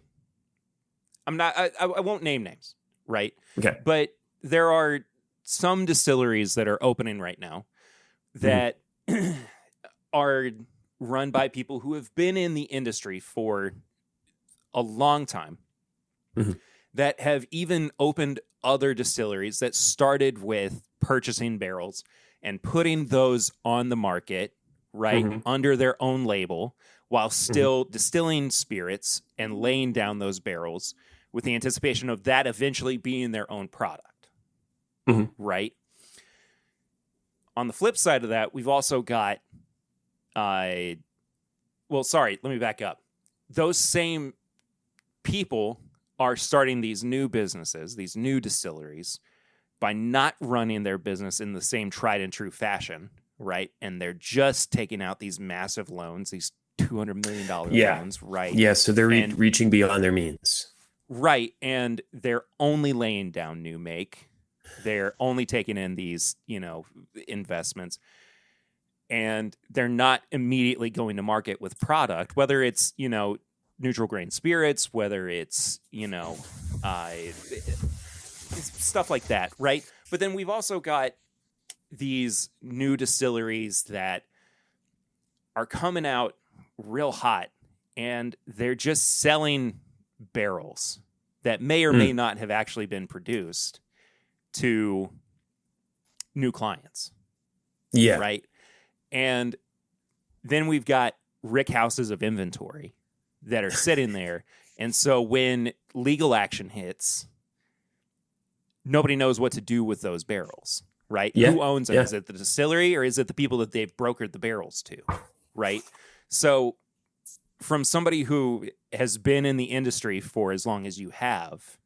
won't name names, right? Okay. But there are some distilleries that are opening right now that are run by people who have been in the industry for a long time, that have even opened other distilleries that started with purchasing barrels and putting those on the market, right, under their own label, while still distilling spirits and laying down those barrels with the anticipation of that eventually being their own product, right? On the flip side of that, we've also got, let me back up. Those same people are starting these new businesses, these new distilleries, by not running their business in the same tried and true fashion, right? And they're just taking out these massive loans, these $200 million loans, right? Yeah, so they're reaching beyond their means. Right, and they're only laying down new make. They're only taking in these, investments. And they're not immediately going to market with product, whether it's, neutral grain spirits, whether it's, stuff like that, right? But then we've also got these new distilleries that are coming out real hot, and they're just selling barrels that may or may not have actually been produced to new clients. Yeah. Right. And then we've got rick houses of inventory that are sitting there. And so when legal action hits, nobody knows what to do with those barrels, right? Yeah. Who owns them? Yeah. Is it the distillery, or is it the people that they've brokered the barrels to, right? So from somebody who has been in the industry for as long as you have,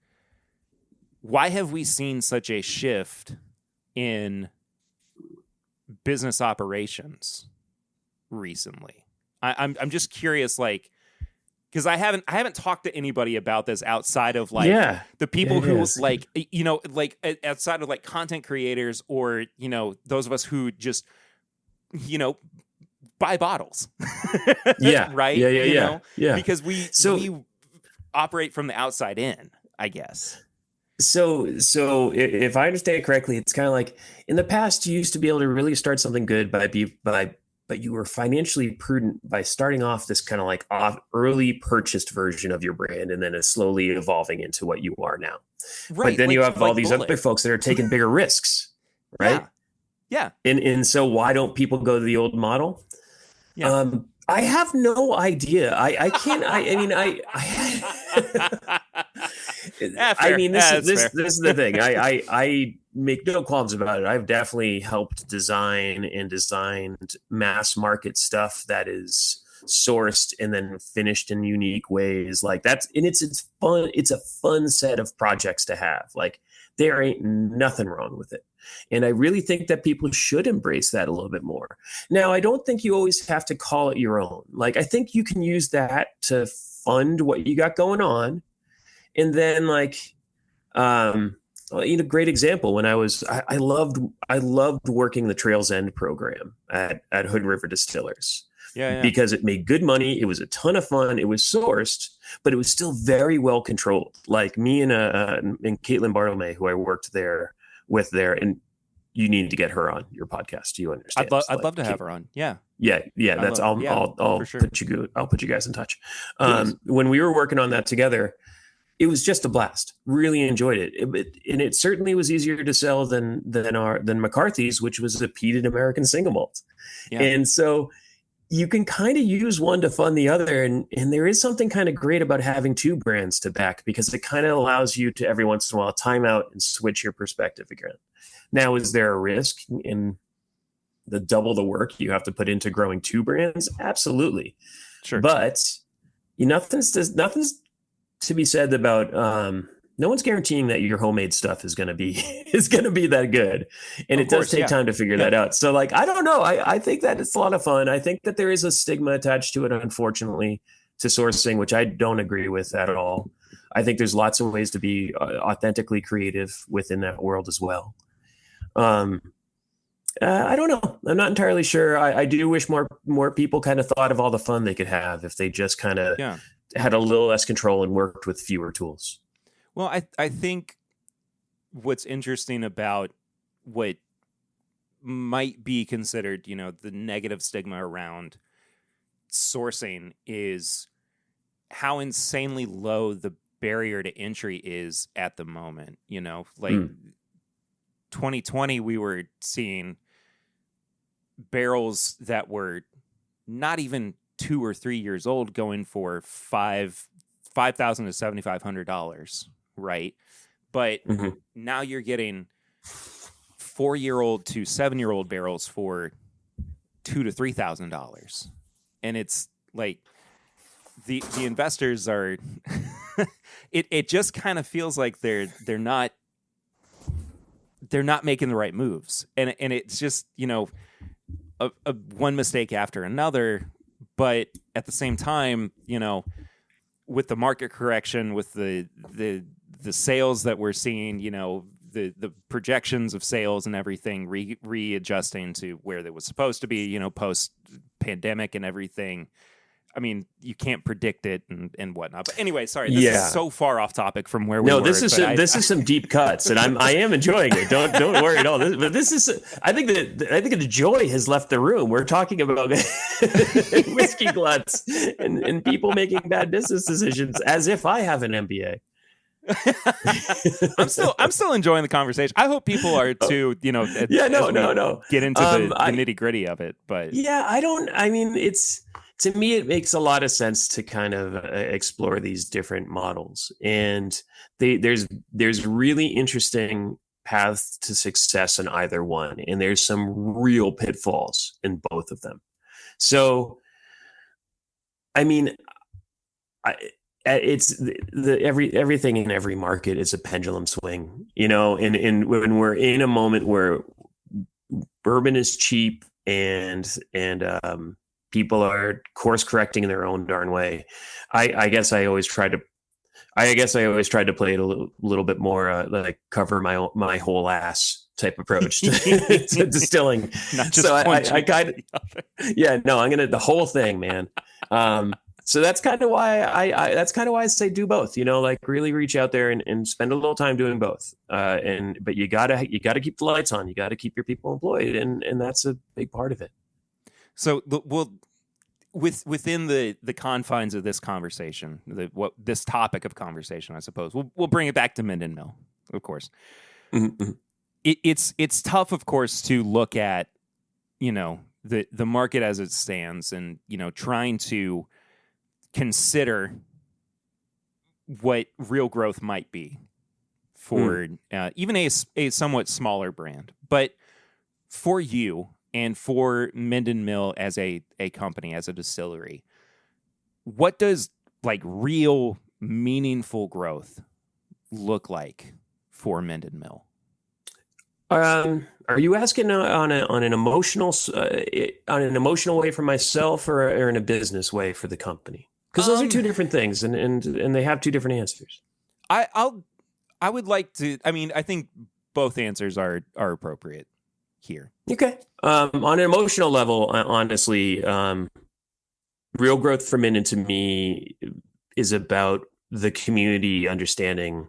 why have we seen such a shift in business operations recently? I'm just curious, like, because I haven't talked to anybody about this outside of like the people who like, outside of like content creators, or those of us who just buy bottles. Yeah. Right. Yeah. Because we operate from the outside in, I guess. So if I understand correctly, it's kind of like in the past, you used to be able to really start something good but you were financially prudent by starting off this kind of like early purchased version of your brand, and then it's slowly evolving into what you are now. Right. But then you have all these Bullet. other folks that are taking bigger risks, right? Yeah. And so why don't people go to the old model? Yeah. I have no idea. I can't. I mean, Yeah, I mean, this fair. is the thing. I make no qualms about it. I've definitely helped design and designed mass market stuff that is sourced and then finished in unique ways. Like that's, and it's fun. It's a fun set of projects to have. Like there ain't nothing wrong with it. And I really think that people should embrace that a little bit more. Now, I don't think you always have to call it your own. Like, I think you can use that to fund what you got going on. And then like, great example when I loved working the Trails End program at Hood River Distillers. Yeah. Because it made good money. It was a ton of fun. It was sourced, but it was still very well controlled. Like me and Caitlin Bartlemay, who I worked there with there, and you need to get her on your podcast. Do you understand? I'd love to have her on. Yeah. I'll sure. put you guys in touch. When we were working on that together, it was just a blast. Really enjoyed it. And it certainly was easier to sell than McCarthy's, which was a peated American single malt. Yeah. And so you can kind of use one to fund the other. And there is something kind of great about having two brands to back, because it kind of allows you to every once in a while time out and switch your perspective again. Now, is there a risk in the double the work you have to put into growing two brands? Absolutely. Sure. But nothing's to be said about no one's guaranteeing that your homemade stuff is going to be that good. And it does take time to figure that out. So like, I don't know. I think that it's a lot of fun. I think that there is a stigma attached to it, unfortunately, to sourcing, which I don't agree with at all. I think there's lots of ways to be authentically creative within that world as well. I don't know. I'm not entirely sure. I do wish more people kind of thought of all the fun they could have if they just kind of had a little less control and worked with fewer tools. Well, I think what's interesting about what might be considered, the negative stigma around sourcing is how insanely low the barrier to entry is at the moment. 2020, we were seeing barrels that were not even 2 or 3 years old going for $5,000 to $7,500, right? But now you're getting 4-year-old to 7-year-old barrels for $2,000 to $3,000, and it's like the investors are. It just kind of feels like they're not making the right moves, and it's just a one mistake after another. But at the same time, with the market correction, with the sales that we're seeing, the projections of sales and everything readjusting to where they was supposed to be, post pandemic and everything. I mean, you can't predict it and whatnot. But anyway, sorry, this is so far off topic from where we were. No, this is some deep cuts, and I am enjoying it. Don't worry at all. This is. I think the joy has left the room. We're talking about whiskey gluts and people making bad business decisions, as if I have an MBA. I'm still enjoying the conversation. I hope people are too. No. Get into the nitty gritty of it, but to me, it makes a lot of sense to kind of explore these different models, and there's really interesting paths to success in either one, and there's some real pitfalls in both of them. So, I mean, it's everything in every market is a pendulum swing, and when we're in a moment where bourbon is cheap and people are course correcting in their own darn way, I guess I always tried to play it a little bit more like cover my whole ass type approach to distilling. Not just so I kind of, I'm gonna the whole thing, man. So that's kind of why I say do both, like really reach out there and spend a little time doing both. But you gotta keep the lights on. You gotta keep your people employed. And that's a big part of it. So within the confines of this conversation, this topic of conversation, I suppose we'll bring it back to Minden Mill, of course. Mm-hmm. It's tough, of course, to look at, the market as it stands and, trying to consider what real growth might be for even a somewhat smaller brand. But for you and for Minden Mill as a company, as a distillery, what does like real meaningful growth look like for Minden Mill? Are you asking on an emotional way for myself or in a business way for the company? Because those are two different things, and they have two different answers. I would like to. I mean, I think both answers are appropriate here. Okay. On an emotional level, honestly, real growth for Minden to me is about the community understanding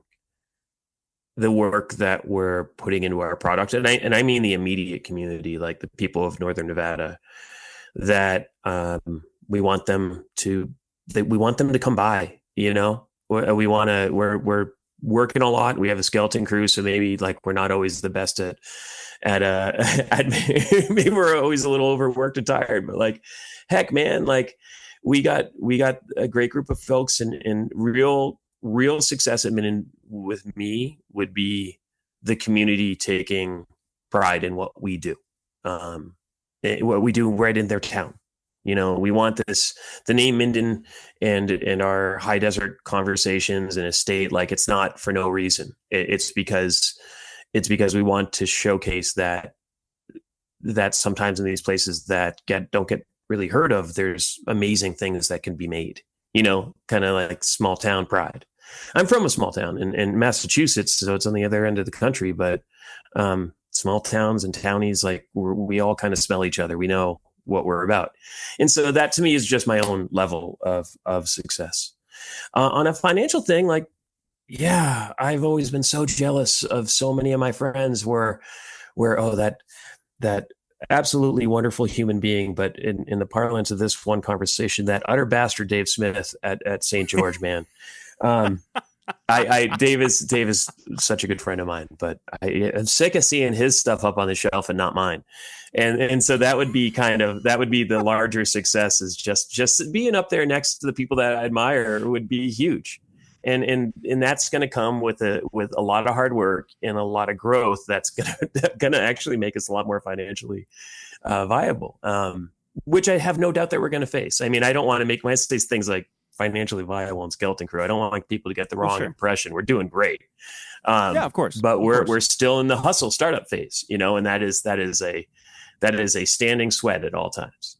the work that we're putting into our product, and I mean the immediate community, like the people of Northern Nevada, that we want them to come by. We're working a lot. We have a skeleton crew, so maybe like we're not always the best at maybe we're always a little overworked and tired. But like, heck, man, like we got a great group of folks, and real success at Minden with me would be the community taking pride in what we do, what we do right in their town. We want the name Minden and our high desert conversations and estate, like it's not for no reason. It's because we want to showcase that sometimes in these places that don't get really heard of, there's amazing things that can be made, kind of like small town pride. I'm from a small town in Massachusetts, so it's on the other end of the country, but small towns and townies, like we all kind of smell each other. We know what we're about. And so that to me is just my own level of success. On a financial thing, like, yeah, I've always been so jealous of so many of my friends where that absolutely wonderful human being, but in the parlance of this one conversation, that utter bastard Dave Smith at St. George, man. Dave is such a good friend of mine, but I'm sick of seeing his stuff up on the shelf and not mine. And so that would be the larger success, is just being up there next to the people that I admire would be huge. And that's going to come with a lot of hard work and a lot of growth. That's going to actually make us a lot more financially viable, which I have no doubt that we're going to face. I mean, I don't want to make my things like financially viable and skeleton crew. I don't want people to get the wrong impression. We're doing great. Yeah, of course. But we're still in the hustle startup phase, and that is a standing sweat at all times.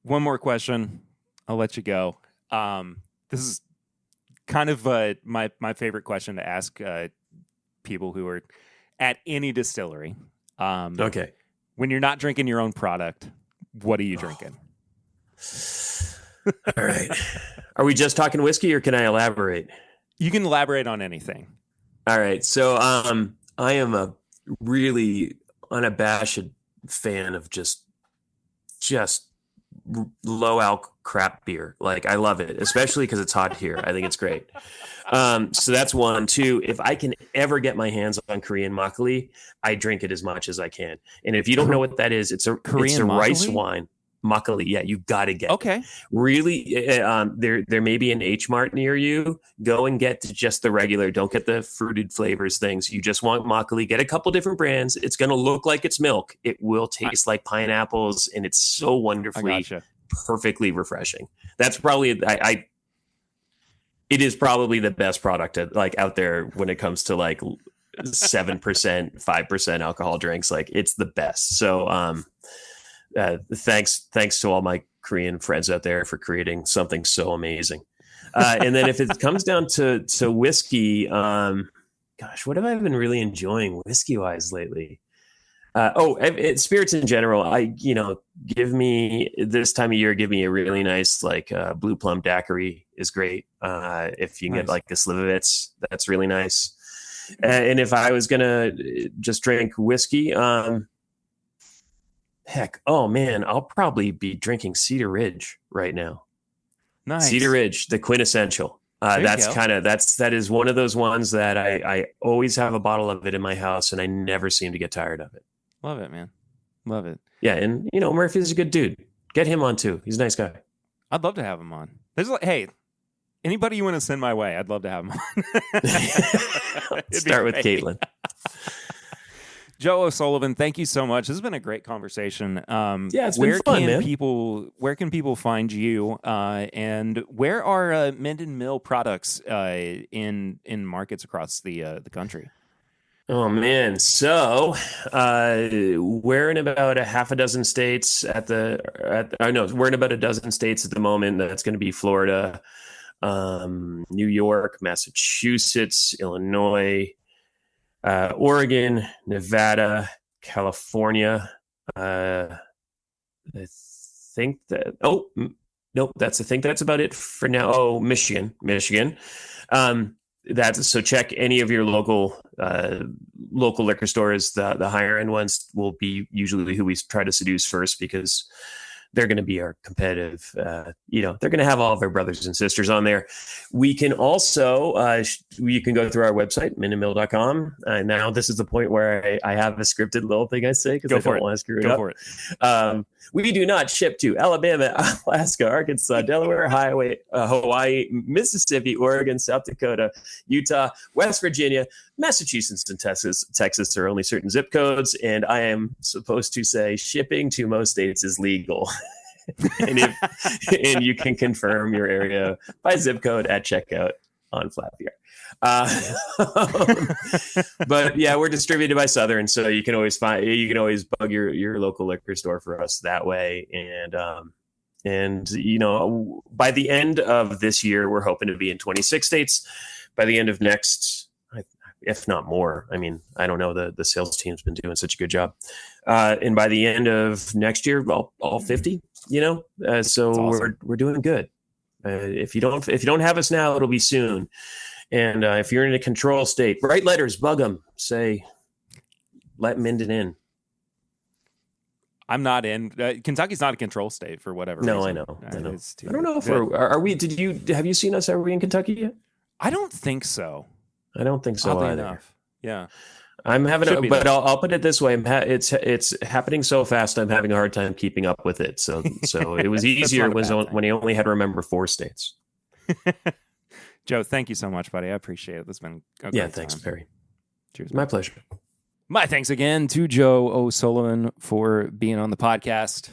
One more question. I'll let you go. This is kind of my favorite question to ask people who are at any distillery. Okay. When you're not drinking your own product, what are you drinking? All right. Are we just talking whiskey, or can I elaborate? You can elaborate on anything. All right. So I am a really unabashed fan of just low alc crap beer. Like, I love it, especially because it's hot here. I think it's great. So that's one. Two, if I can ever get my hands on Korean makgeolli, I drink it as much as I can. And if you don't know what that is, it's a rice wine. Makgeolli, yeah, you got to get okay. It. Really, there may be an H Mart near you. Go and get just the regular. Don't get the fruited flavors things. You just want makgeolli. Get a couple different brands. It's going to look like it's milk. It will taste like pineapples, and it's so wonderfully, perfectly refreshing. That's probably it is probably the best product out there when it comes to like 7%, 5% alcohol drinks. Like, it's the best. So thanks to all my Korean friends out there for creating something so amazing. And then if it comes down to whiskey, gosh, what have I been really enjoying whiskey wise lately? Spirits in general. Give me this time of year. Give me a really nice blue plum daiquiri is great. If you can get like a Slivovitz, that's really nice. And if I was gonna just drink whiskey, I'll probably be drinking Cedar Ridge right now. Nice. Cedar Ridge, the quintessential. That is one of those ones that I always have a bottle of it in my house, and I never seem to get tired of it. Love it, man. Love it. Yeah, and Murphy's a good dude. Get him on too. He's a nice guy. I'd love to have him on. Hey, anybody you want to send my way, I'd love to have him on. Start with Caitlin. Joe O'Sullivan, thank you so much. This has been a great conversation. It's been fun, man. Where can people find you? And where are Minden Mill products in markets across the country? Oh man, so we're in about a half a dozen states we're in about a dozen states at the moment. That's going to be Florida, New York, Massachusetts, Illinois, Oregon, Nevada, California. I think that. Oh, nope. I think that's about it for now. Oh, Michigan. So check any of your local liquor stores. The higher end ones will be usually who we try to seduce first, because they're going to be our competitive. They're going to have all of our brothers and sisters on there. We can also, you can go through our website, mindenmill.com. Now this is the point where I have a scripted little thing I say, because I don't want to screw it up. Go for it. We do not ship to Alabama, Alaska, Arkansas, Delaware, Hawaii, Mississippi, Oregon, South Dakota, Utah, West Virginia, Massachusetts, and Texas are only certain zip codes. And I am supposed to say shipping to most states is legal. and you can confirm your area by zip code at checkout on Flappy. But yeah, we're distributed by Southern, so you can always bug your local liquor store for us that way. And by the end of this year, we're hoping to be in 26 states. By the end of next, if not more, I mean, I don't know, the sales team's been doing such a good job. And by the end of next year, all 50, so awesome. We're doing good. If you don't have us now, it'll be soon. And if you're in a control state, write letters, bug them, say, let Minden in. I'm not in. Kentucky's not a control state for whatever reason. I know. I don't know if are we. Have you seen us? Are we in Kentucky yet? I don't think so. I don't think so Oddly either. Enough. Yeah. I'm having, I'll put it this way: it's happening so fast. I'm having a hard time keeping up with it. So it was easier when he only had to remember 4 states. Joe, thank you so much, buddy. I appreciate it. This has been a great thanks, time. Perry. Cheers. My pleasure. My thanks again to Joe O'Sullivan for being on the podcast.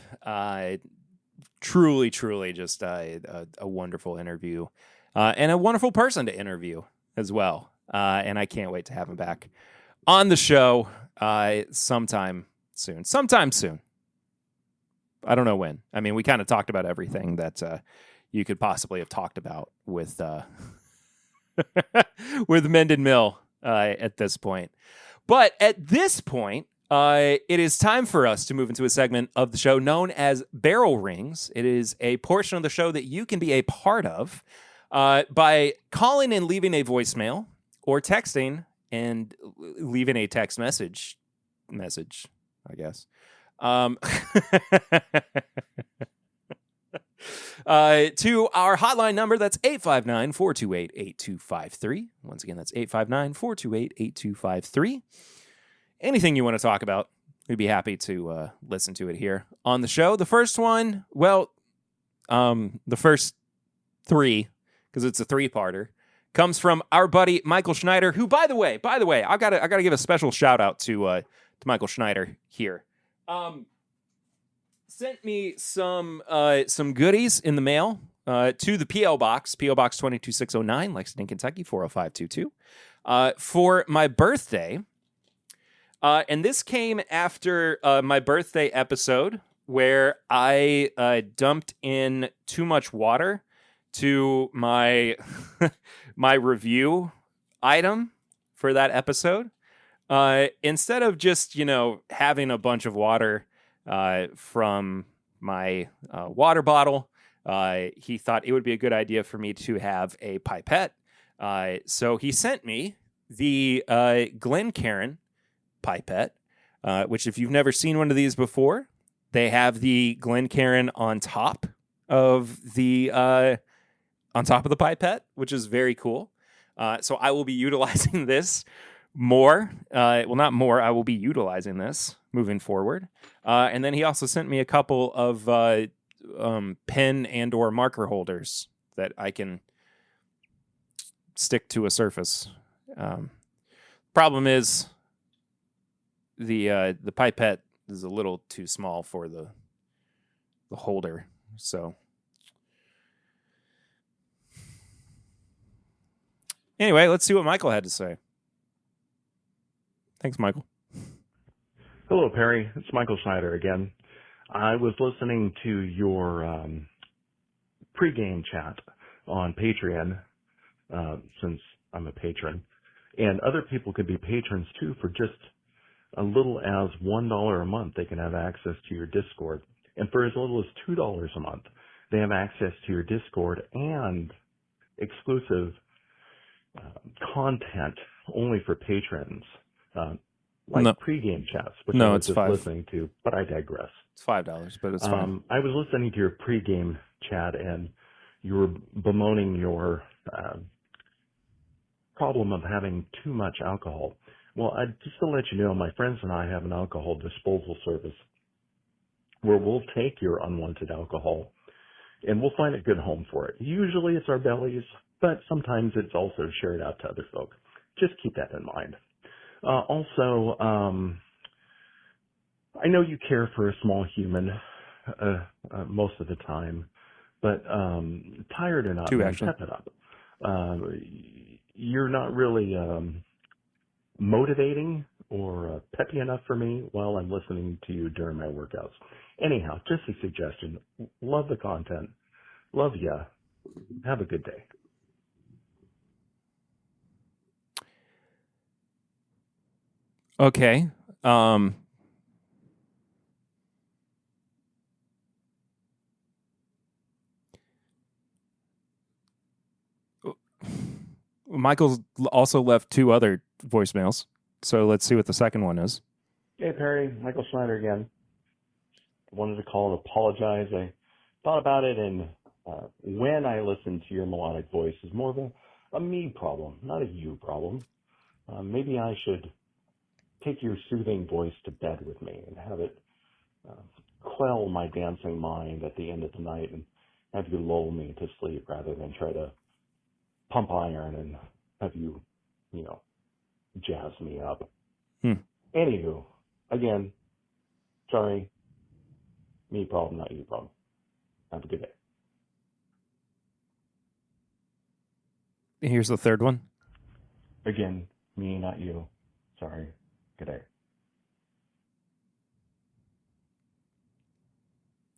Truly just a wonderful interview, and a wonderful person to interview as well. And I can't wait to have him back on the show sometime soon. I don't know when. I mean, we kind of talked about everything that you could possibly have talked about with with Minden Mill at this point. But at this point, it is time for us to move into a segment of the show known as Barrel Rings. It is a portion of the show that you can be a part of by calling and leaving a voicemail or texting and leaving a text message, I guess. To our hotline number, that's 859-428-8253. Once again, that's 859-428-8253. Anything you want to talk about, we'd be happy to listen to it here on the show. The first one, the first 3, because it's a 3-parter, comes from our buddy Michael Schneider, who, by the way, I gotta give a special shout out to Michael Schneider here. Sent me some goodies in the mail to the P.O. Box 22609, Lexington, Kentucky 40522, for my birthday. And this came after my birthday episode where I dumped in too much water to my my review item for that episode. instead of just, having a bunch of water from my water bottle, he thought it would be a good idea for me to have a pipette. So he sent me the Glencairn pipette, which if you've never seen one of these before, they have the Glencairn on top of the pipette, which is very cool. So I will be utilizing this more. Well, not more. I will be utilizing this moving forward. And then he also sent me a couple of pen and or marker holders that I can stick to a surface. Problem is the pipette is a little too small for the holder. So anyway, let's see what Michael had to say. Thanks, Michael. Hello, Perry. It's Michael Snyder again. I was listening to your pregame chat on Patreon, since I'm a patron, and other people could be patrons too. For just a little as $1 a month, they can have access to your Discord. And for as little as $2 a month, they have access to your Discord and exclusive content only for patrons, like pregame chats, which I was just listening to, but I digress. It's $5, but it's fine. I was listening to your pregame chat, and you were bemoaning your problem of having too much alcohol. Well, just to let you know, my friends and I have an alcohol disposal service where we'll take your unwanted alcohol and we'll find a good home for it. Usually it's our bellies, but sometimes it's also shared out to other folk. Just keep that in mind. Also, I know you care for a small human most of the time, but tired or not, step it up. You're not really motivating or peppy enough for me while I'm listening to you during my workouts. Anyhow, just a suggestion. Love the content. Love ya. Have a good day. Okay. Michael's also left 2 other voicemails, so let's see what the second one is. Hey, Perry. Michael Schneider again. Wanted to call and apologize. I thought about it, and when I listen to your melodic voice is more of a me problem, not a you problem. Maybe I should take your soothing voice to bed with me and have it quell my dancing mind at the end of the night and have you lull me to sleep rather than try to pump iron and have you, jazz me up. Anywho, again, sorry, me problem, not you problem. Have a good day. Here's the third one. Again, me, not you. Sorry. Good day.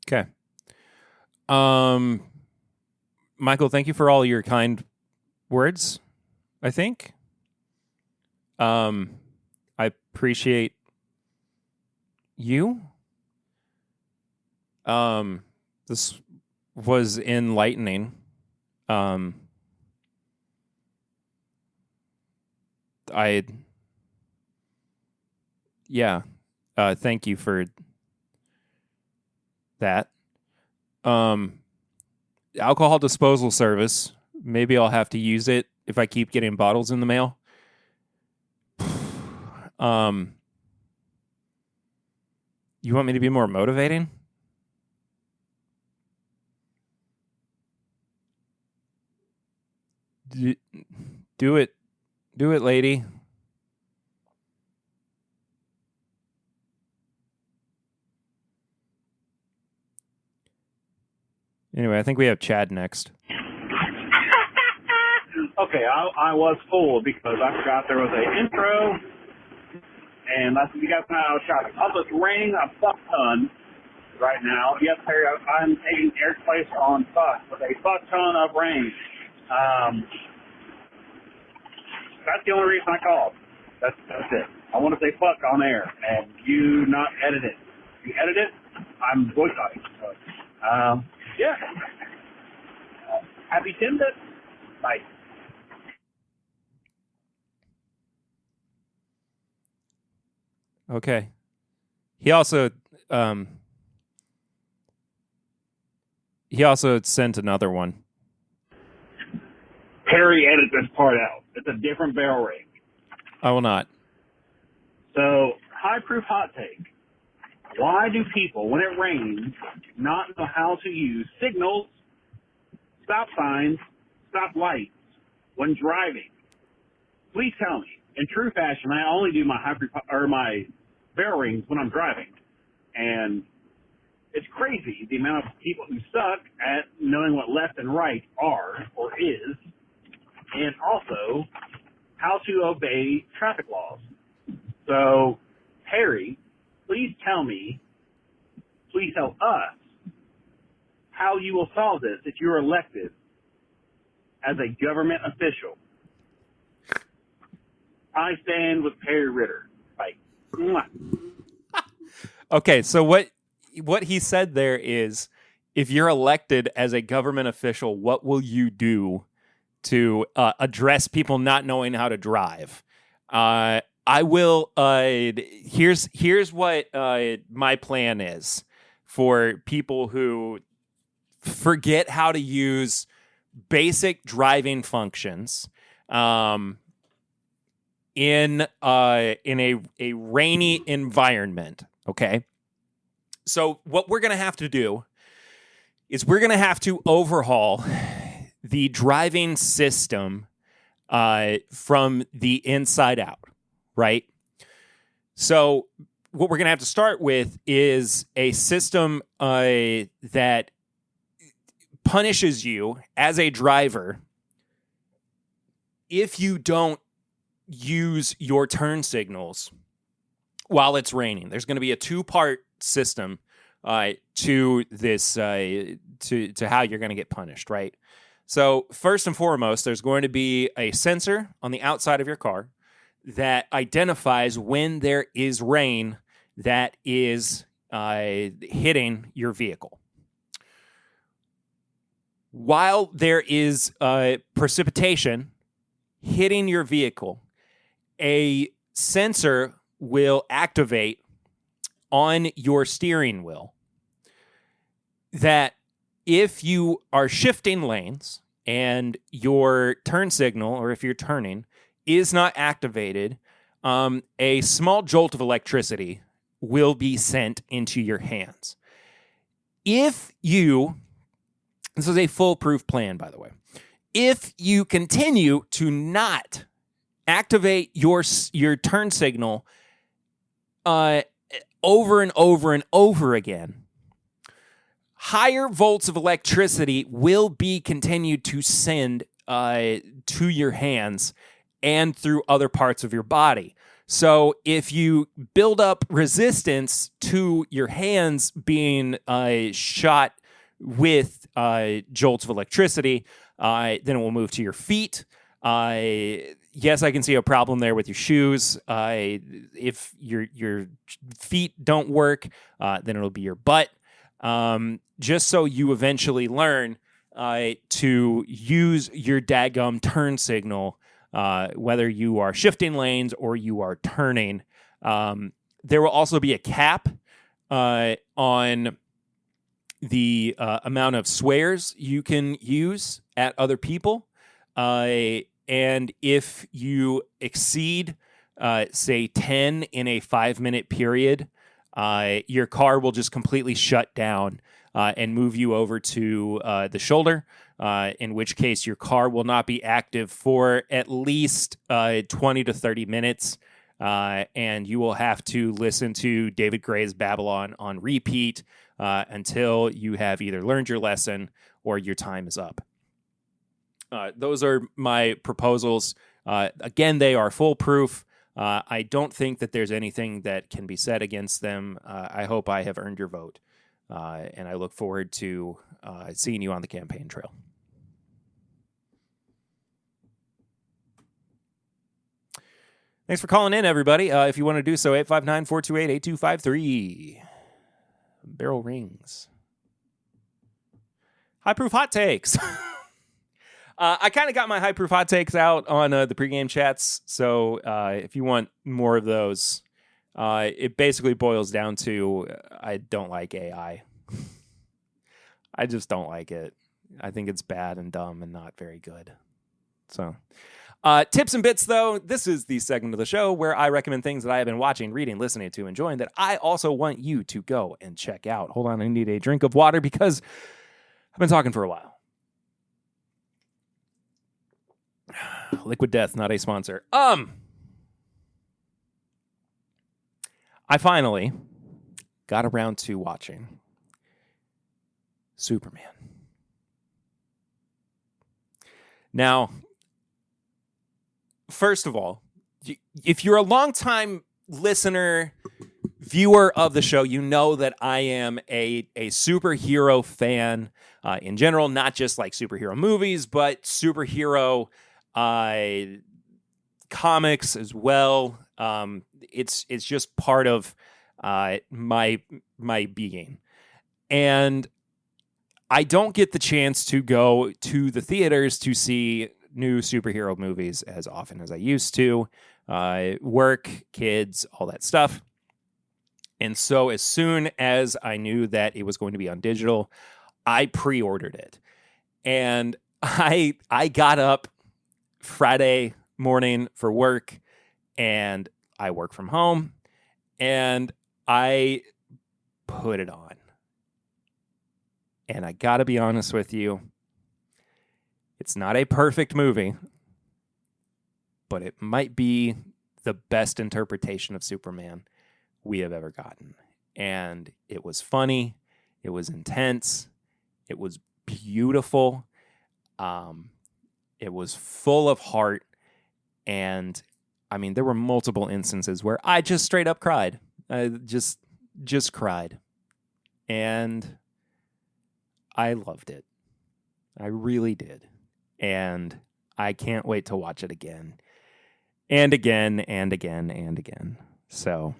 Okay. Michael, thank you for all your kind words, I think. I appreciate you. This was enlightening. Thank you for that. Alcohol disposal service. Maybe I'll have to use it if I keep getting bottles in the mail. You want me to be more motivating? Do it, lady. Anyway, I think we have Chad next. Okay, I was fooled because I forgot there was an intro, and I said, you guys know I was shouting, I'm just raining a fuck ton right now. Yes, Harry, I'm taking Eric's place on fuck with a fuck ton of rain. That's the only reason I called. That's it. I want to say fuck on air, and you not edit it. If you edit it, I'm boycotting. So, yeah. Happy TIMBP. Bye. Okay. He also sent another one. Perry edit this part out. It's a different barrel rate. I will not. So, high proof hot take. Why do people, when it rains, not know how to use signals, stop signs, stop lights when driving? Please tell me. In true fashion, I only do my high proof or my barrel rings when I'm driving, and it's crazy the amount of people who suck at knowing what left and right are or is, and also how to obey traffic laws. So, Harry, please tell us how you will solve this if you're elected as a government official. I stand with Perry Ritter. Bye. Mwah. Okay, so what he said there is, if you're elected as a government official, what will you do to address people not knowing how to drive? I will. Here's what my plan is for people who forget how to use basic driving functions in a rainy environment. Okay, so what we're gonna have to do is we're gonna have to overhaul the driving system from the inside out, right? So what we're going to have to start with is a system that punishes you as a driver if you don't use your turn signals while it's raining. There's going to be a two-part system to this to how you're going to get punished, right? So first and foremost, there's going to be a sensor on the outside of your car that identifies when there is rain that is hitting your vehicle. While there is precipitation hitting your vehicle, a sensor will activate on your steering wheel that if you are shifting lanes and your turn signal, or if you're turning, is not activated, a small jolt of electricity will be sent into your hands. If you, this is a foolproof plan, by the way, if you continue to not activate your turn signal over and over and over again, higher volts of electricity will be continued to send to your hands and through other parts of your body. So if you build up resistance to your hands being shot with jolts of electricity, then it will move to your feet. Yes, I can see a problem there with your shoes. If your feet don't work, then it'll be your butt. Just so you eventually learn to use your daggum turn signal, whether you are shifting lanes or you are turning. There will also be a cap on the amount of swears you can use at other people. And if you exceed, say, 10 in a 5-minute period, your car will just completely shut down and move you over to the shoulder, in which case your car will not be active for at least 20 to 30 minutes, and you will have to listen to David Gray's Babylon on repeat until you have either learned your lesson or your time is up. Those are my proposals. Again, they are foolproof. I don't think that there's anything that can be said against them. I hope I have earned your vote, and I look forward to seeing you on the campaign trail. Thanks for calling in, everybody. If you want to do so, 859-428-8253. Barrel rings. High-proof hot takes. I kind of got my high-proof hot takes out on the pregame chats, so if you want more of those, it basically boils down to I don't like AI. I just don't like it. I think it's bad and dumb and not very good. So, tips and bits, though. This is the segment of the show where I recommend things that I have been watching, reading, listening to, enjoying that I also want you to go and check out. Hold on, I need a drink of water because I've been talking for a while. Liquid Death, not a sponsor. I finally got around to watching Superman. Now, first of all, if you're a longtime listener, viewer of the show, you know that I am a superhero fan in general, not just like superhero movies, but superhero comics as well. It's just part of my being. And I don't get the chance to go to the theaters to see new superhero movies as often as I used to. Work, kids, all that stuff. And so as soon as I knew that it was going to be on digital, I pre-ordered it. And I got up Friday morning for work, and I work from home, and I put it on. And I gotta be honest with you, it's not a perfect movie, but it might be the best interpretation of Superman we have ever gotten. And it was funny, it was intense, it was beautiful, it was full of heart, and I mean, there were multiple instances where I just straight up cried. I just cried. And I loved it. I really did. And I can't wait to watch it again. And again, and again, and again. So,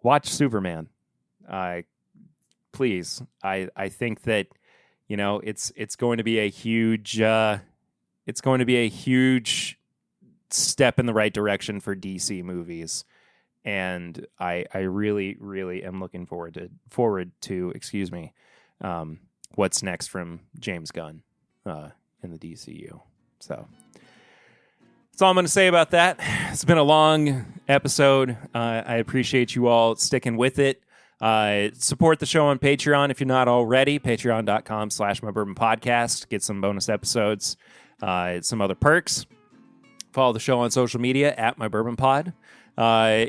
watch Superman. Please. I think that, you know, it's going to be a huge step in the right direction for DC movies. And I really, really am looking forward to what's next from James Gunn in the DCU. So that's all I'm going to say about that. It's been a long episode. I appreciate you all sticking with it. Support the show on Patreon if you're not already. Patreon.com/mybourbonpodcast. Get some bonus episodes, some other perks. Follow the show on social media at mybourbonpod.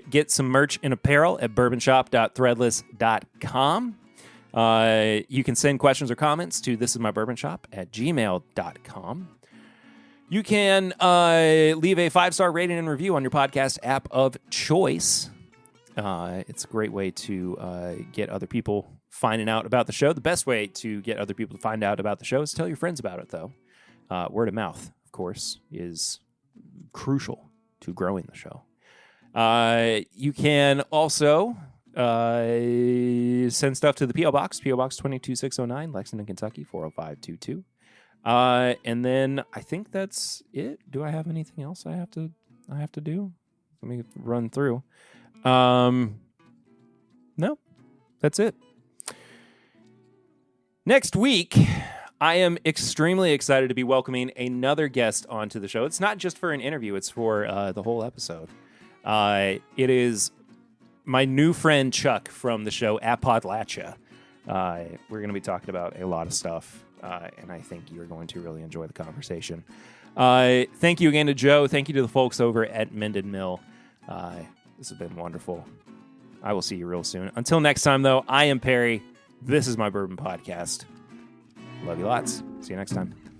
Get some merch and apparel at bourbonshop.threadless.com. You can send questions or comments to thisismybourbonshop@gmail.com. You can leave a 5-star rating and review on your podcast app of choice. It's a great way to get other people finding out about the show. The best way to get other people to find out about the show is tell your friends about it, though. Word of mouth, of course, is crucial to growing the show. You can also send stuff to the P.O. Box, P.O. Box 22609, Lexington, Kentucky, 40522. And then I think that's it. Do I have anything else I have to do? Let me run through. No, that's it. Next week, I am extremely excited to be welcoming another guest onto the show. It's not just for an interview, it's for the whole episode. It is my new friend Chuck from the show Appalachia. We're going to be talking about a lot of stuff, and I think you're going to really enjoy the conversation. Thank you again to Joe. Thank you to the folks over at Minden Mill. This has been wonderful. I will see you real soon. Until next time, though, I am Perry. This is my Bourbon Podcast. Love you lots. See you next time.